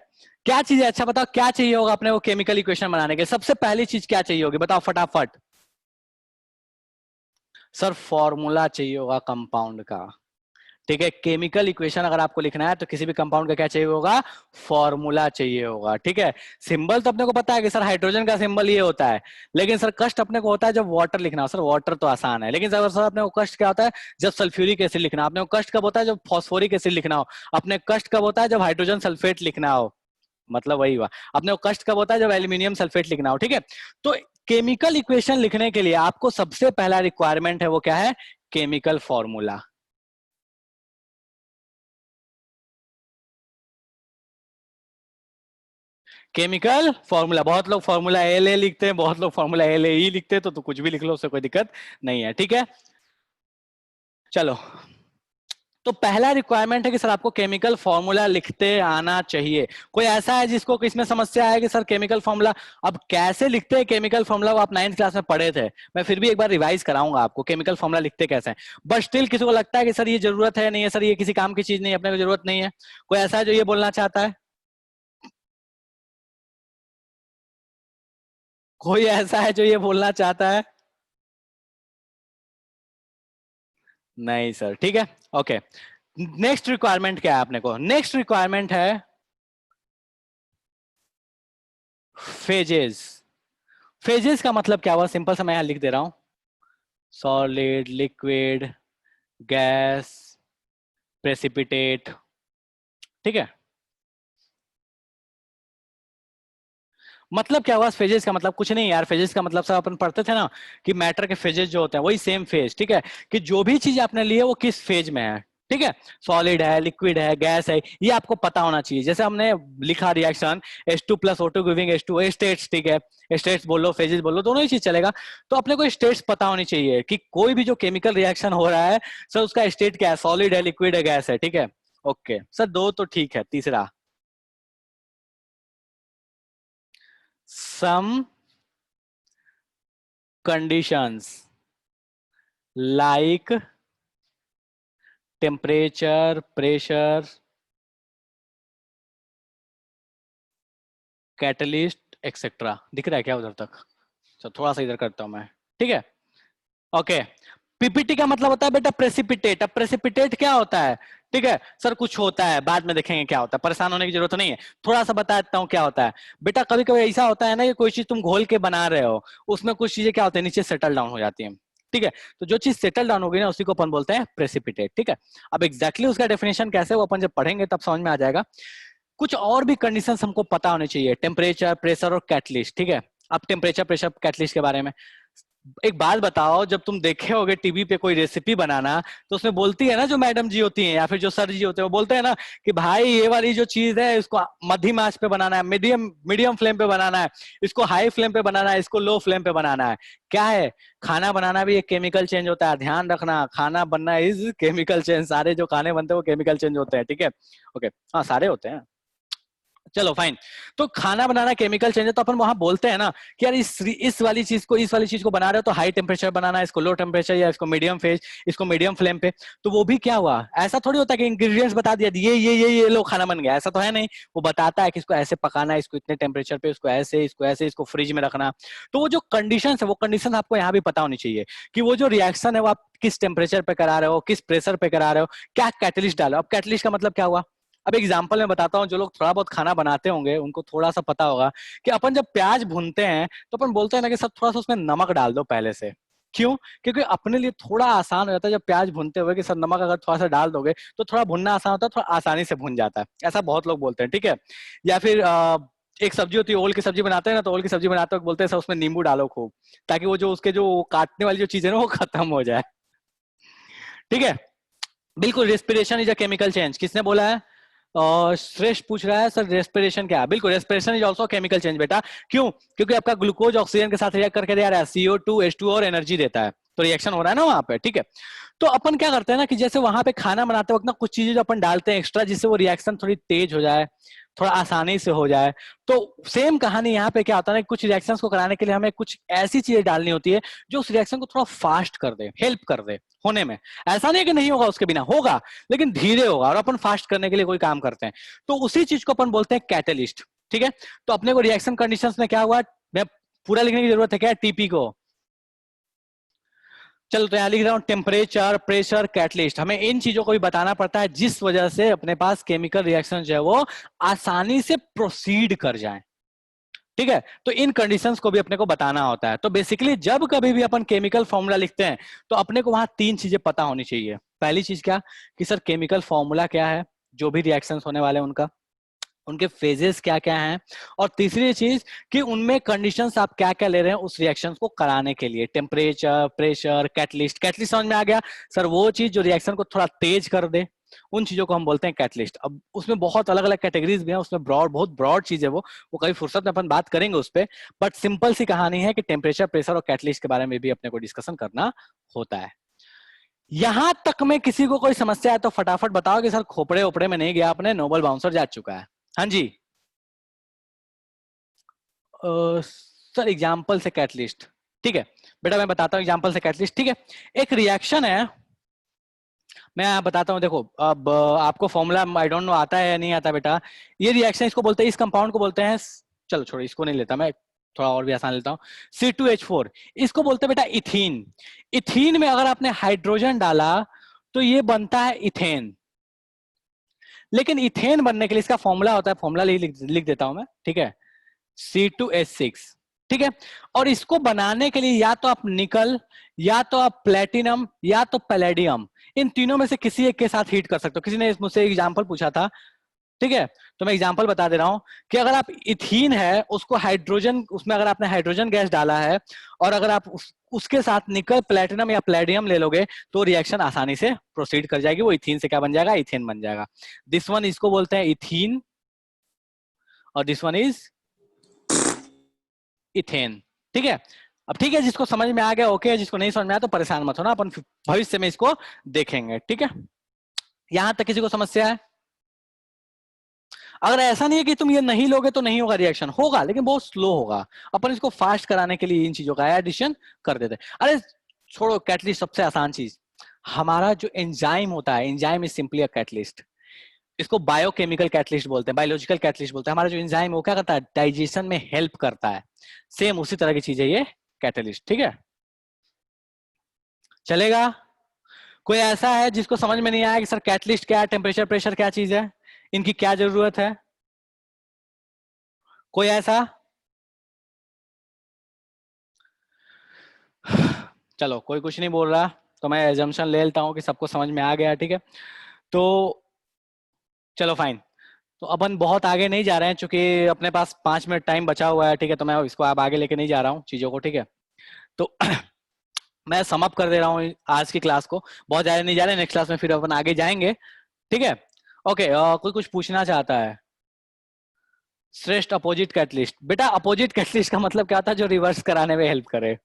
क्या चीज है? अच्छा बताओ क्या चाहिए होगा अपने को केमिकल इक्वेशन बनाने के लिए? सबसे पहली चीज क्या चाहिए होगी, बताओ फटाफट। सर फॉर्मूला चाहिए होगा कंपाउंड का, ठीक है। केमिकल इक्वेशन अगर आपको लिखना है तो किसी भी कंपाउंड का क्या चाहिए होगा, फॉर्मूला चाहिए होगा। ठीक है। सिंबल तो अपने को पता है कि सर हाइड्रोजन का सिंबल ये होता है, लेकिन सर कष्ट अपने को होता है जब वाटर लिखना हो। सर वाटर तो आसान है, लेकिन सर अपने को कष्ट क्या होता है जब सल्फ्यूरिक एसिड लिखना हो। अपने को कष्ट कब होता है जब फॉस्फोरिक एसिड लिखना हो। अपने कष्ट कब होता है जब हाइड्रोजन सल्फेट लिखना हो। मतलब वही हुआ। अपने को कष्ट कब होता है जब एल्यूमिनियम सल्फेट लिखना हो। ठीक है। तो केमिकल इक्वेशन लिखने के लिए आपको सबसे पहला रिक्वायरमेंट है वो क्या है, केमिकल फॉर्मूला। Chemical formula. बहुत लोग फॉर्मूला एल ए लिखते हैं, बहुत लोग फॉर्मूला एल ए ई लिखते हैं, तो कुछ भी लिख लो, उससे कोई दिक्कत नहीं है। ठीक है। चलो, तो पहला रिक्वायरमेंट है कि सर आपको केमिकल फॉर्मूला लिखते आना चाहिए। कोई ऐसा है जिसको किसमें समस्या है कि सर केमिकल फॉर्मूला अब कैसे लिखते हैं केमिकल फॉर्मूला, वो आप 9th क्लास में पढ़े थे। मैं फिर भी एक बार रिवाइज कराऊंगा आपको केमिकल फॉर्मूला लिखते कैसे हैं। बट स्टिल किसी को लगता है कि सर ये जरूरत है नहीं है, सर ये किसी काम की चीज नहीं है, अपने को जरूरत नहीं है। कोई ऐसा है जो ये बोलना चाहता है? कोई ऐसा है जो ये बोलना चाहता है? नहीं सर। ठीक है। ओके, नेक्स्ट रिक्वायरमेंट क्या है अपने को? नेक्स्ट रिक्वायरमेंट है फेजेस। फेजेस का मतलब क्या हुआ, सिंपल सा मैं यहां लिख दे रहा हूं, सॉलिड, लिक्विड, गैस, प्रेसिपिटेट। ठीक है। मतलब क्या हुआ फेजेस का? मतलब कुछ नहीं यार, फेजेस का मतलब सब अपन पढ़ते थे ना कि मैटर के फेजेस जो होते हैं वही सेम फेज। ठीक है, कि जो भी चीज आपने ली है वो किस फेज में है। ठीक है, सॉलिड है, लिक्विड है, गैस है, ये आपको पता होना चाहिए। जैसे हमने लिखा reaction H2 plus O2 giving H2O states. ठीक है, स्टेट्स बोलो फेजेस बोलो, दोनों ही चीज चलेगा। तो अपने को स्टेट्स पता होनी चाहिए कि कोई भी जो केमिकल रिएक्शन हो रहा है सर उसका स्टेट क्या है, सॉलिड है, लिक्विड है, गैस है। ठीक है। ओके सर, दो तो ठीक है, तीसरा some conditions like temperature, pressure, catalyst etcetera. दिख रहा है क्या उधर तक? चलो थोड़ा सा इधर करता हूं मैं। ठीक है। ओके, पीपीटी का मतलब होता है बेटा प्रेसिपिटेट। अब प्रेसिपिटेट क्या होता है? ठीक है सर, कुछ होता है बाद में देखेंगे क्या होता है, परेशान होने की जरूरत नहीं है, थोड़ा सा बता देता हूँ क्या होता है। बेटा कभी कभी ऐसा होता है ना कि कोई चीज तुम घोल के बना रहे हो, उसमें कुछ चीजें क्या होती है, नीचे सेटल डाउन हो जाती है। ठीक है, तो जो चीज सेटल डाउन होगी ना उसी को अपन बोलते हैं प्रेसिपिटेट। ठीक है। अब एग्जैक्टली उसका डेफिनेशन कैसे वो अपन जब पढ़ेंगे तब समझ में आ जाएगा। कुछ और भी कंडीशंस हमको पता होने चाहिए, टेम्परेचर, प्रेशर और कैटलिस्ट। ठीक है। अब टेम्परेचर, प्रेशर, कैटलिस्ट के बारे में एक बात बताओ, जब तुम देखे होगे टीवी पे कोई रेसिपी बनाना तो उसमें बोलती है ना जो मैडम जी होती हैं या फिर जो सर जी होते हैं, वो बोलते हैं ना कि भाई ये वाली जो चीज है इसको मध्यम आंच पे बनाना है, मीडियम मीडियम फ्लेम पे बनाना है, इसको हाई फ्लेम पे बनाना है, इसको लो फ्लेम पे बनाना है। क्या है, खाना बनाना भी एक केमिकल चेंज होता है, ध्यान रखना, खाना बनना इज केमिकल चेंज। सारे जो खाने बनते हैं वो केमिकल चेंज होते हैं। ठीक है। ओके, हाँ सारे होते हैं। चलो फाइन, तो खाना बनाना केमिकल चेंज है, तो अपन वहां बोलते हैं ना कि यार इस वाली चीज को बना रहे हो तो हाई टेम्परेचर बनाना है, इसको लो टेम्परेचर या इसको मीडियम फेज, इसको मीडियम फ्लेम पे। तो वो भी क्या हुआ, ऐसा थोड़ी होता है कि इंग्रेडिएंट्स बता दिया ये लो खाना बन गया, ऐसा तो है नहीं। वो बताता है कि इसको ऐसे पकाना है, इसको इतने टेम्परेचर पे, इसको ऐसे, इसको ऐसे, इसको फ्रिज में रखना। तो वो जो कंडीशन है वो कंडीशन आपको यहाँ भी पता होनी चाहिए कि वो जो रिएक्शन है वो आप किस टेम्परेचर पे करा रहे हो, किस प्रेशर पे करा रहे हो, क्या कैटलिस्ट डालो। अब कैटलिस्ट का मतलब क्या हुआ, अब एग्जाम्पल में बताता हूँ, जो लोग थोड़ा बहुत खाना बनाते होंगे उनको थोड़ा सा पता होगा कि अपन जब प्याज भूनते हैं तो अपन बोलते हैं ना कि सब थोड़ा सा उसमें नमक डाल दो पहले से। क्यों? क्योंकि अपने लिए थोड़ा आसान हो जाता है जब प्याज भूनते हुए कि सर नमक अगर थोड़ा सा डाल दोगे तो थोड़ा भुनना आसान होता है, थोड़ा आसानी से भुन जाता है। ऐसा बहुत लोग बोलते हैं। ठीक है। या फिर एक सब्जी होती है, ओल की सब्जी बनाते हैं ना, तो ओल की सब्जी बनाते वक्त बोलते हैं सर उसमें नींबू डालो खूब, ताकि वो जो उसके जो काटने वाली जो चीज है ना वो खत्म हो जाए। ठीक है। बिल्कुल, respiration is a chemical change. किसने बोला है? श्रेष्ठ पूछ रहा है सर रेस्पिरेशन क्या है? बिल्कुल, respiration is also chemical change बेटा। क्यों? क्योंकि आपका ग्लूकोज ऑक्सीजन के साथ रिएक्ट करके दे रहा है, CO2 H2 और एनर्जी देता है, तो रिएक्शन हो रहा है ना वहां पे। ठीक है। तो अपन क्या करते हैं ना कि जैसे वहां पे खाना बनाते वक्त ना कुछ चीजें जो अपन डालते हैं एक्स्ट्रा, जिससे वो रिएक्शन थोड़ी तेज हो जाए, थोड़ा आसानी से हो जाए। तो सेम कहानी यहाँ पे क्या होता है ना, कुछ रिएक्शंस को कराने के लिए हमें कुछ ऐसी चीजें डालनी होती है जो उस रिएक्शन को थोड़ा फास्ट कर दे, हेल्प कर दे होने में। ऐसा नहीं कि नहीं होगा, उसके बिना होगा, लेकिन धीरे होगा, और अपन फास्ट करने के लिए कोई काम करते हैं, तो उसी चीज को अपन बोलते हैं कैटलिस्ट। ठीक है। तो अपने को रिएक्शन कंडीशंस में क्या हुआ, मैं पूरा लिखने की जरूरत है क्या टीपी को? चलो तो यहाँ लिख रहा हूँ टेम्परेचर, प्रेशर, कैटलिस्ट। हमें इन चीजों को भी बताना पड़ता है जिस वजह से अपने पास केमिकल रिएक्शन जो है वो आसानी से प्रोसीड कर जाए। ठीक है, तो इन कंडीशंस को भी अपने को बताना होता है। तो बेसिकली जब कभी भी अपन केमिकल फॉर्मूला लिखते हैं तो अपने को वहां तीन चीजें पता होनी चाहिए। पहली चीज क्या कि सर केमिकल फॉर्मूला क्या है, जो भी रिएक्शंस होने वाले हैं उनका, उनके फेजेस क्या क्या हैं, और तीसरी चीज कि उनमें कंडीशंस आप क्या क्या ले रहे हैं उस रिएक्शन को कराने के लिए। Temperature, pressure, catalyst. कैटलिस्ट समझ में आ गया सर, वो चीज जो रिएक्शन को थोड़ा तेज कर दे, उन चीजों को हम बोलते हैं कैटलिस्ट। अब उसमें बहुत अलग अलग कैटेगरीज भी हैं, उसमें बहुत ब्रॉड चीज है वो कभी फुर्सत में अपन बात करेंगे उस पर। बट सिंपल सी कहानी है कि टेम्परेचर, प्रेशर और कैटलिस्ट के बारे में भी अपने को डिस्कशन करना होता है। यहां तक में किसी को कोई समस्या है तो फटाफट बताओ कि सर खोपड़े ओपड़े में नहीं गया, अपने नोबल बाउंसर जा चुका है। हाँ जी सर, एग्जाम्पल से कैटलिस्ट। ठीक है बेटा, मैं बताता हूँ एग्जाम्पल से कैटलिस्ट। ठीक है, एक रिएक्शन है, मैं बताता हूँ। देखो अब आपको फॉर्मूला आई डोंट नो आता है या नहीं आता बेटा। ये रिएक्शन इसको बोलते हैं, इस कंपाउंड को बोलते हैं, चलो छोड़ो इसको नहीं लेता मैं, थोड़ा और भी आसान लेता हूँ। C2H4, इसको बोलते हैं बेटा इथीन। इथीन में अगर आपने हाइड्रोजन डाला तो ये बनता है इथेन। लेकिन इथेन बनने के लिए इसका फॉर्मूला होता है, फॉर्मूला लिख देता हूं मैं। ठीक है, C2H6। ठीक है, और इसको बनाने के लिए या तो आप निकल, या तो आप प्लेटिनम, या तो पैलेडियम, इन तीनों में से किसी एक के साथ हीट कर सकते हो। किसी ने मुझसे एग्जांपल पूछा था, ठीक है, तो मैं एग्जांपल बता दे रहा हूं कि अगर आप इथीन है उसको हाइड्रोजन, उसमें अगर आपने हाइड्रोजन गैस डाला है और अगर आप उसके साथ निकल, प्लेटिनम या प्लेडियम ले लोगे तो रिएक्शन आसानी से प्रोसीड कर जाएगी। वो इथीन से क्या बन जाएगा, इथेन बन जाएगा। दिस वन इसको बोलते हैं इथीन और दिस वन इज इथेन। ठीक है, अब ठीक है, जिसको समझ में आ गया ओके, जिसको नहीं समझ में आया तो परेशान मत होना, अपन भविष्य में इसको देखेंगे। ठीक है, यहां तक किसी को समस्या है? अगर ऐसा नहीं है कि तुम ये नहीं लोगे तो नहीं होगा, रिएक्शन होगा लेकिन बहुत स्लो होगा। अपन इसको फास्ट कराने के लिए इन चीजों का एडिशन कर देते हैं। अरे छोड़ो, कैटलिस्ट सबसे आसान चीज। हमारा जो एंजाइम होता है, enzyme is simply a catalyst. इसको बायोकेमिकल कैटलिस्ट बोलते हैं, बायोलॉजिकल कैटलिस्ट बोलते हैं। हमारा जो एंजाइम वो क्या करता है, डाइजेशन में हेल्प करता है। सेम उसी तरह की चीज है ये कैटलिस्ट। ठीक है, चलेगा? कोई ऐसा है जिसको समझ में नहीं आया कि सर कैटलिस्ट क्या है, टेम्परेचर प्रेशर क्या चीज है, इनकी क्या जरूरत है? कोई ऐसा? चलो कोई कुछ नहीं बोल रहा तो मैं एजम्पशन ले लेता हूं कि सबको समझ में आ गया। ठीक है, तो चलो फाइन। तो अपन बहुत आगे नहीं जा रहे हैं क्योंकि अपने पास 5 मिनट टाइम बचा हुआ है। ठीक है, तो मैं इसको अब आगे लेके नहीं जा रहा हूँ चीजों को। ठीक है, तो मैं समअप कर दे रहा हूँ आज की क्लास को, बहुत ज्यादा नहीं जा रहे, नेक्स्ट क्लास में फिर अपन आगे जाएंगे। ठीक है, ओके। कोई कुछ पूछना चाहता है? श्रेष्ठ अपोजिट कैटलिस्ट। बेटा अपोजिट कैटलिस्ट का मतलब क्या होता है? जो रिवर्स कराने में हेल्प करे।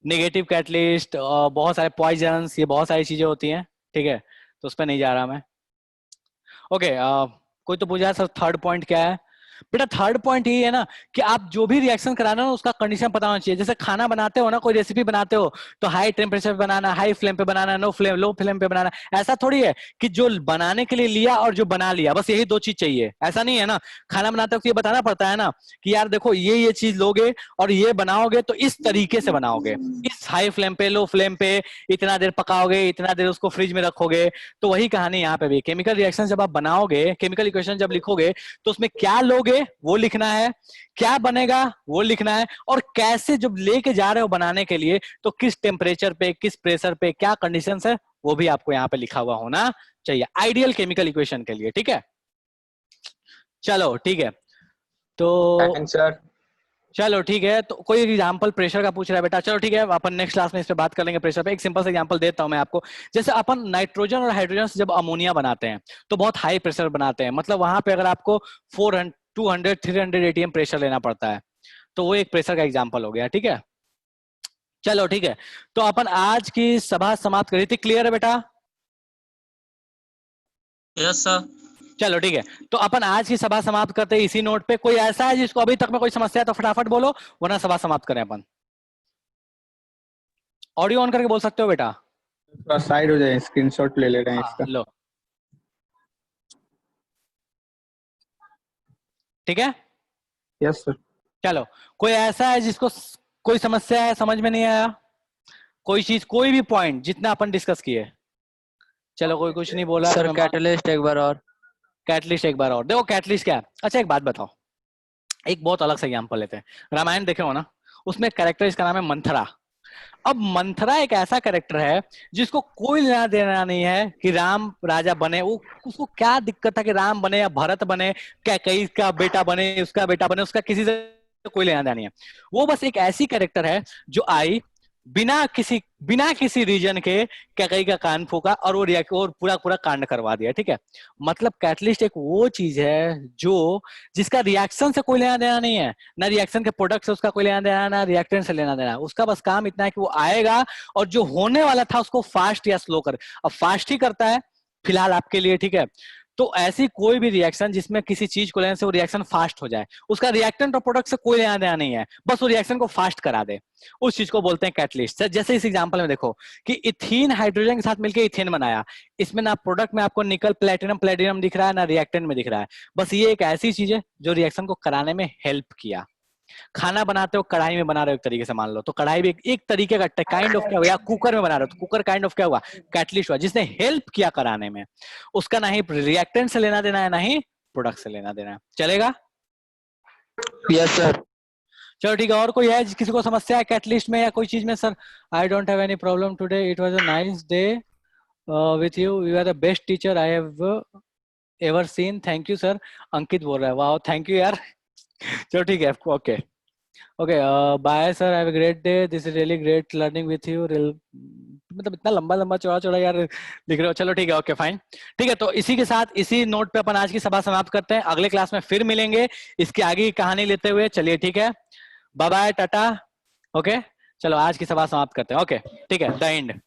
नेगेटिव कैटलिस्ट, बहुत सारे पॉइजन्स, ये बहुत सारी चीजें होती हैं। ठीक है, तो उस पर नहीं जा रहा मैं। ओके, कोई तो पूछा सर थर्ड पॉइंट क्या है? बेटा थर्ड पॉइंट ये है ना कि आप जो भी रिएक्शन कराना है उसका कंडीशन पता होना चाहिए। जैसे खाना बनाते हो ना, कोई रेसिपी बनाते हो तो हाई टेम्परेचर पे बनाना, हाई फ्लेम पे बनाना, लो फ्लेम पे बनाना। ऐसा थोड़ी है कि जो बनाने के लिए लिया और जो बना लिया बस यही दो चीज चाहिए, ऐसा नहीं है ना। खाना बनाते वक्त ये बताना पड़ता है ना कि यार देखो ये चीज लोगे और ये बनाओगे तो इस तरीके से बनाओगे, इस हाई फ्लेम पे, लो फ्लेम पे, इतना देर पकाओगे, इतना देर उसको फ्रिज में रखोगे। तो वही कहानी यहाँ पे भी, केमिकल रिएक्शन जब आप बनाओगे, केमिकल इक्वेशन जब लिखोगे तो उसमें क्या लोगे वो लिखना है, क्या बनेगा वो लिखना है, और कैसे जब लेके जा रहे हो बनाने के लिए तो किस टेम्परेचर पे, किस प्रेशर पे, क्या कंडीशंस है वो भी आपको यहाँ पे लिखा हुआ होना चाहिए आइडियल केमिकल इक्वेशन के लिए। ठीक है, चलो ठीक है, तो थैंक्स सर। चलो ठीक है। तो कोई एग्जांपल प्रेशर का पूछ रहा है बेटा? चलो ठीक है, अपन नेक्स्ट क्लास में इस पे बात कर लेंगे प्रेशर पे। एक सिंपल सा एग्जांपल देता हूं मैं आपको। जैसे अपन नाइट्रोजन और हाइड्रोजन से जब अमोनिया बनाते हैं तो बहुत हाई प्रेशर बनाते हैं, मतलब वहां पे अगर आपको 400 200 300 एटीएम प्रेशर लेना पड़ता है, तो वो एक प्रेशर का एग्जाम्पल हो गया। ठीक है, चलो ठीक है, तो अपन आज की सभा समाप्त करी थी। क्लियर है बेटा? Yes sir. चलो ठीक है, तो अपन आज की सभा समाप्त करते हैं इसी नोट पे। कोई ऐसा है जिसको अभी तक में कोई समस्या है तो फटाफट बोलो, वरना सभा समाप्त करें अपन। ऑडियो ऑन करके बोल सकते हो बेटा? थोड़ा साइड हो जाए, स्क्रीनशॉट ले रहे हैं हाँ इसका। लो, ठीक है, यस सर। चलो। कोई ऐसा है जिसको कोई समस्या है, समझ में नहीं आया? कोई चीज, कोई भी पॉइंट जितना अपन डिस्कस किए। चलो कोई कुछ नहीं बोला सर तो मैं कैटलिस्ट एक बार और। कैटलिस्ट एक बार और देखो। कैटलिस्ट क्या है? अच्छा एक बात बताओ, एक बहुत अलग सा एग्जांपल लेते हैं। रामायण देखे हो ना, उसमें कैरेक्टर इसका नाम है मंथरा। अब मंथरा एक ऐसा कैरेक्टर है जिसको कोई लेना देना नहीं है कि राम राजा बने। वो उसको क्या दिक्कत था कि राम बने या भरत बने, कैकेयी का बेटा बने, उसका बेटा बने, उसका किसी से कोई लेना देना नहीं है। वो बस एक ऐसी कैरेक्टर है जो आई बिना किसी रीजन के कैकेयी का कान फूका और वो और पूरा पूरा कांड करवा दिया। ठीक है, मतलब कैटलिस्ट एक वो चीज है जो जिसका रिएक्शन से कोई लेना देना नहीं है, ना रिएक्शन के प्रोडक्ट से उसका कोई लेना देना, ना रिएक्टेंट से लेना देना। उसका बस काम इतना है कि वो आएगा और जो होने वाला था उसको फास्ट या स्लो कर। अब फास्ट ही करता है फिलहाल आपके लिए, ठीक है। तो ऐसी कोई भी रिएक्शन जिसमें किसी चीज को लेने से वो रिएक्शन फास्ट हो जाए, उसका रिएक्टेंट और प्रोडक्ट से कोई लेना देना नहीं है, बस वो रिएक्शन को फास्ट करा दे, उस चीज को बोलते हैं कैटलिस्ट। जैसे इस एग्जांपल में देखो कि इथीन हाइड्रोजन के साथ मिलकर इथेन बनाया, इसमें ना प्रोडक्ट में आपको निकल प्लेटिनम दिख रहा है, ना रिएक्टेंट में दिख रहा है। बस ये एक ऐसी चीज है जो रिएक्शन को कराने में हेल्प किया। खाना बनाते हो कढ़ाई में बना रहे हो एक तरीके से मान लो, तो कढ़ाई भी एक तरीके का काइंड ऑफ क्या हुआ, या कुकर में बना रहे हो तो कुकर काइंड ऑफ क्या हुआ, कैटलिस्ट हुआ, जिसने हेल्प किया कराने में। उसका ना ही रिएक्टेंट से लेना देना है, ना ही प्रोडक्ट से लेना देना है। चलेगा? Yes sir. चलो ठीक है। और कोई है किसी को समस्या है कैटलिस्ट में या कोई चीज में? Sir I don't have any problem today, it was a nice day with you, you are the best teacher I have ever seen, thank you sir. Ankit बोल रहा है, वाह थैंक यू यार। चलो ठीक है, okay okay, bye sir, have a great day, this is really great learning with you. मतलब इतना लंबा लंबा चौड़ा चौड़ा यार लिख रहे हो। चलो ठीक है, ओके फाइन, ठीक है। तो इसी के साथ इसी नोट पे अपन आज की सभा समाप्त करते हैं। अगले क्लास में फिर मिलेंगे इसकी आगे की कहानी लेते हुए। चलिए ठीक है, बाय बाय, टाटा, ओके। चलो आज की सभा समाप्त करते हैं, ओके ठीक है, द एंड।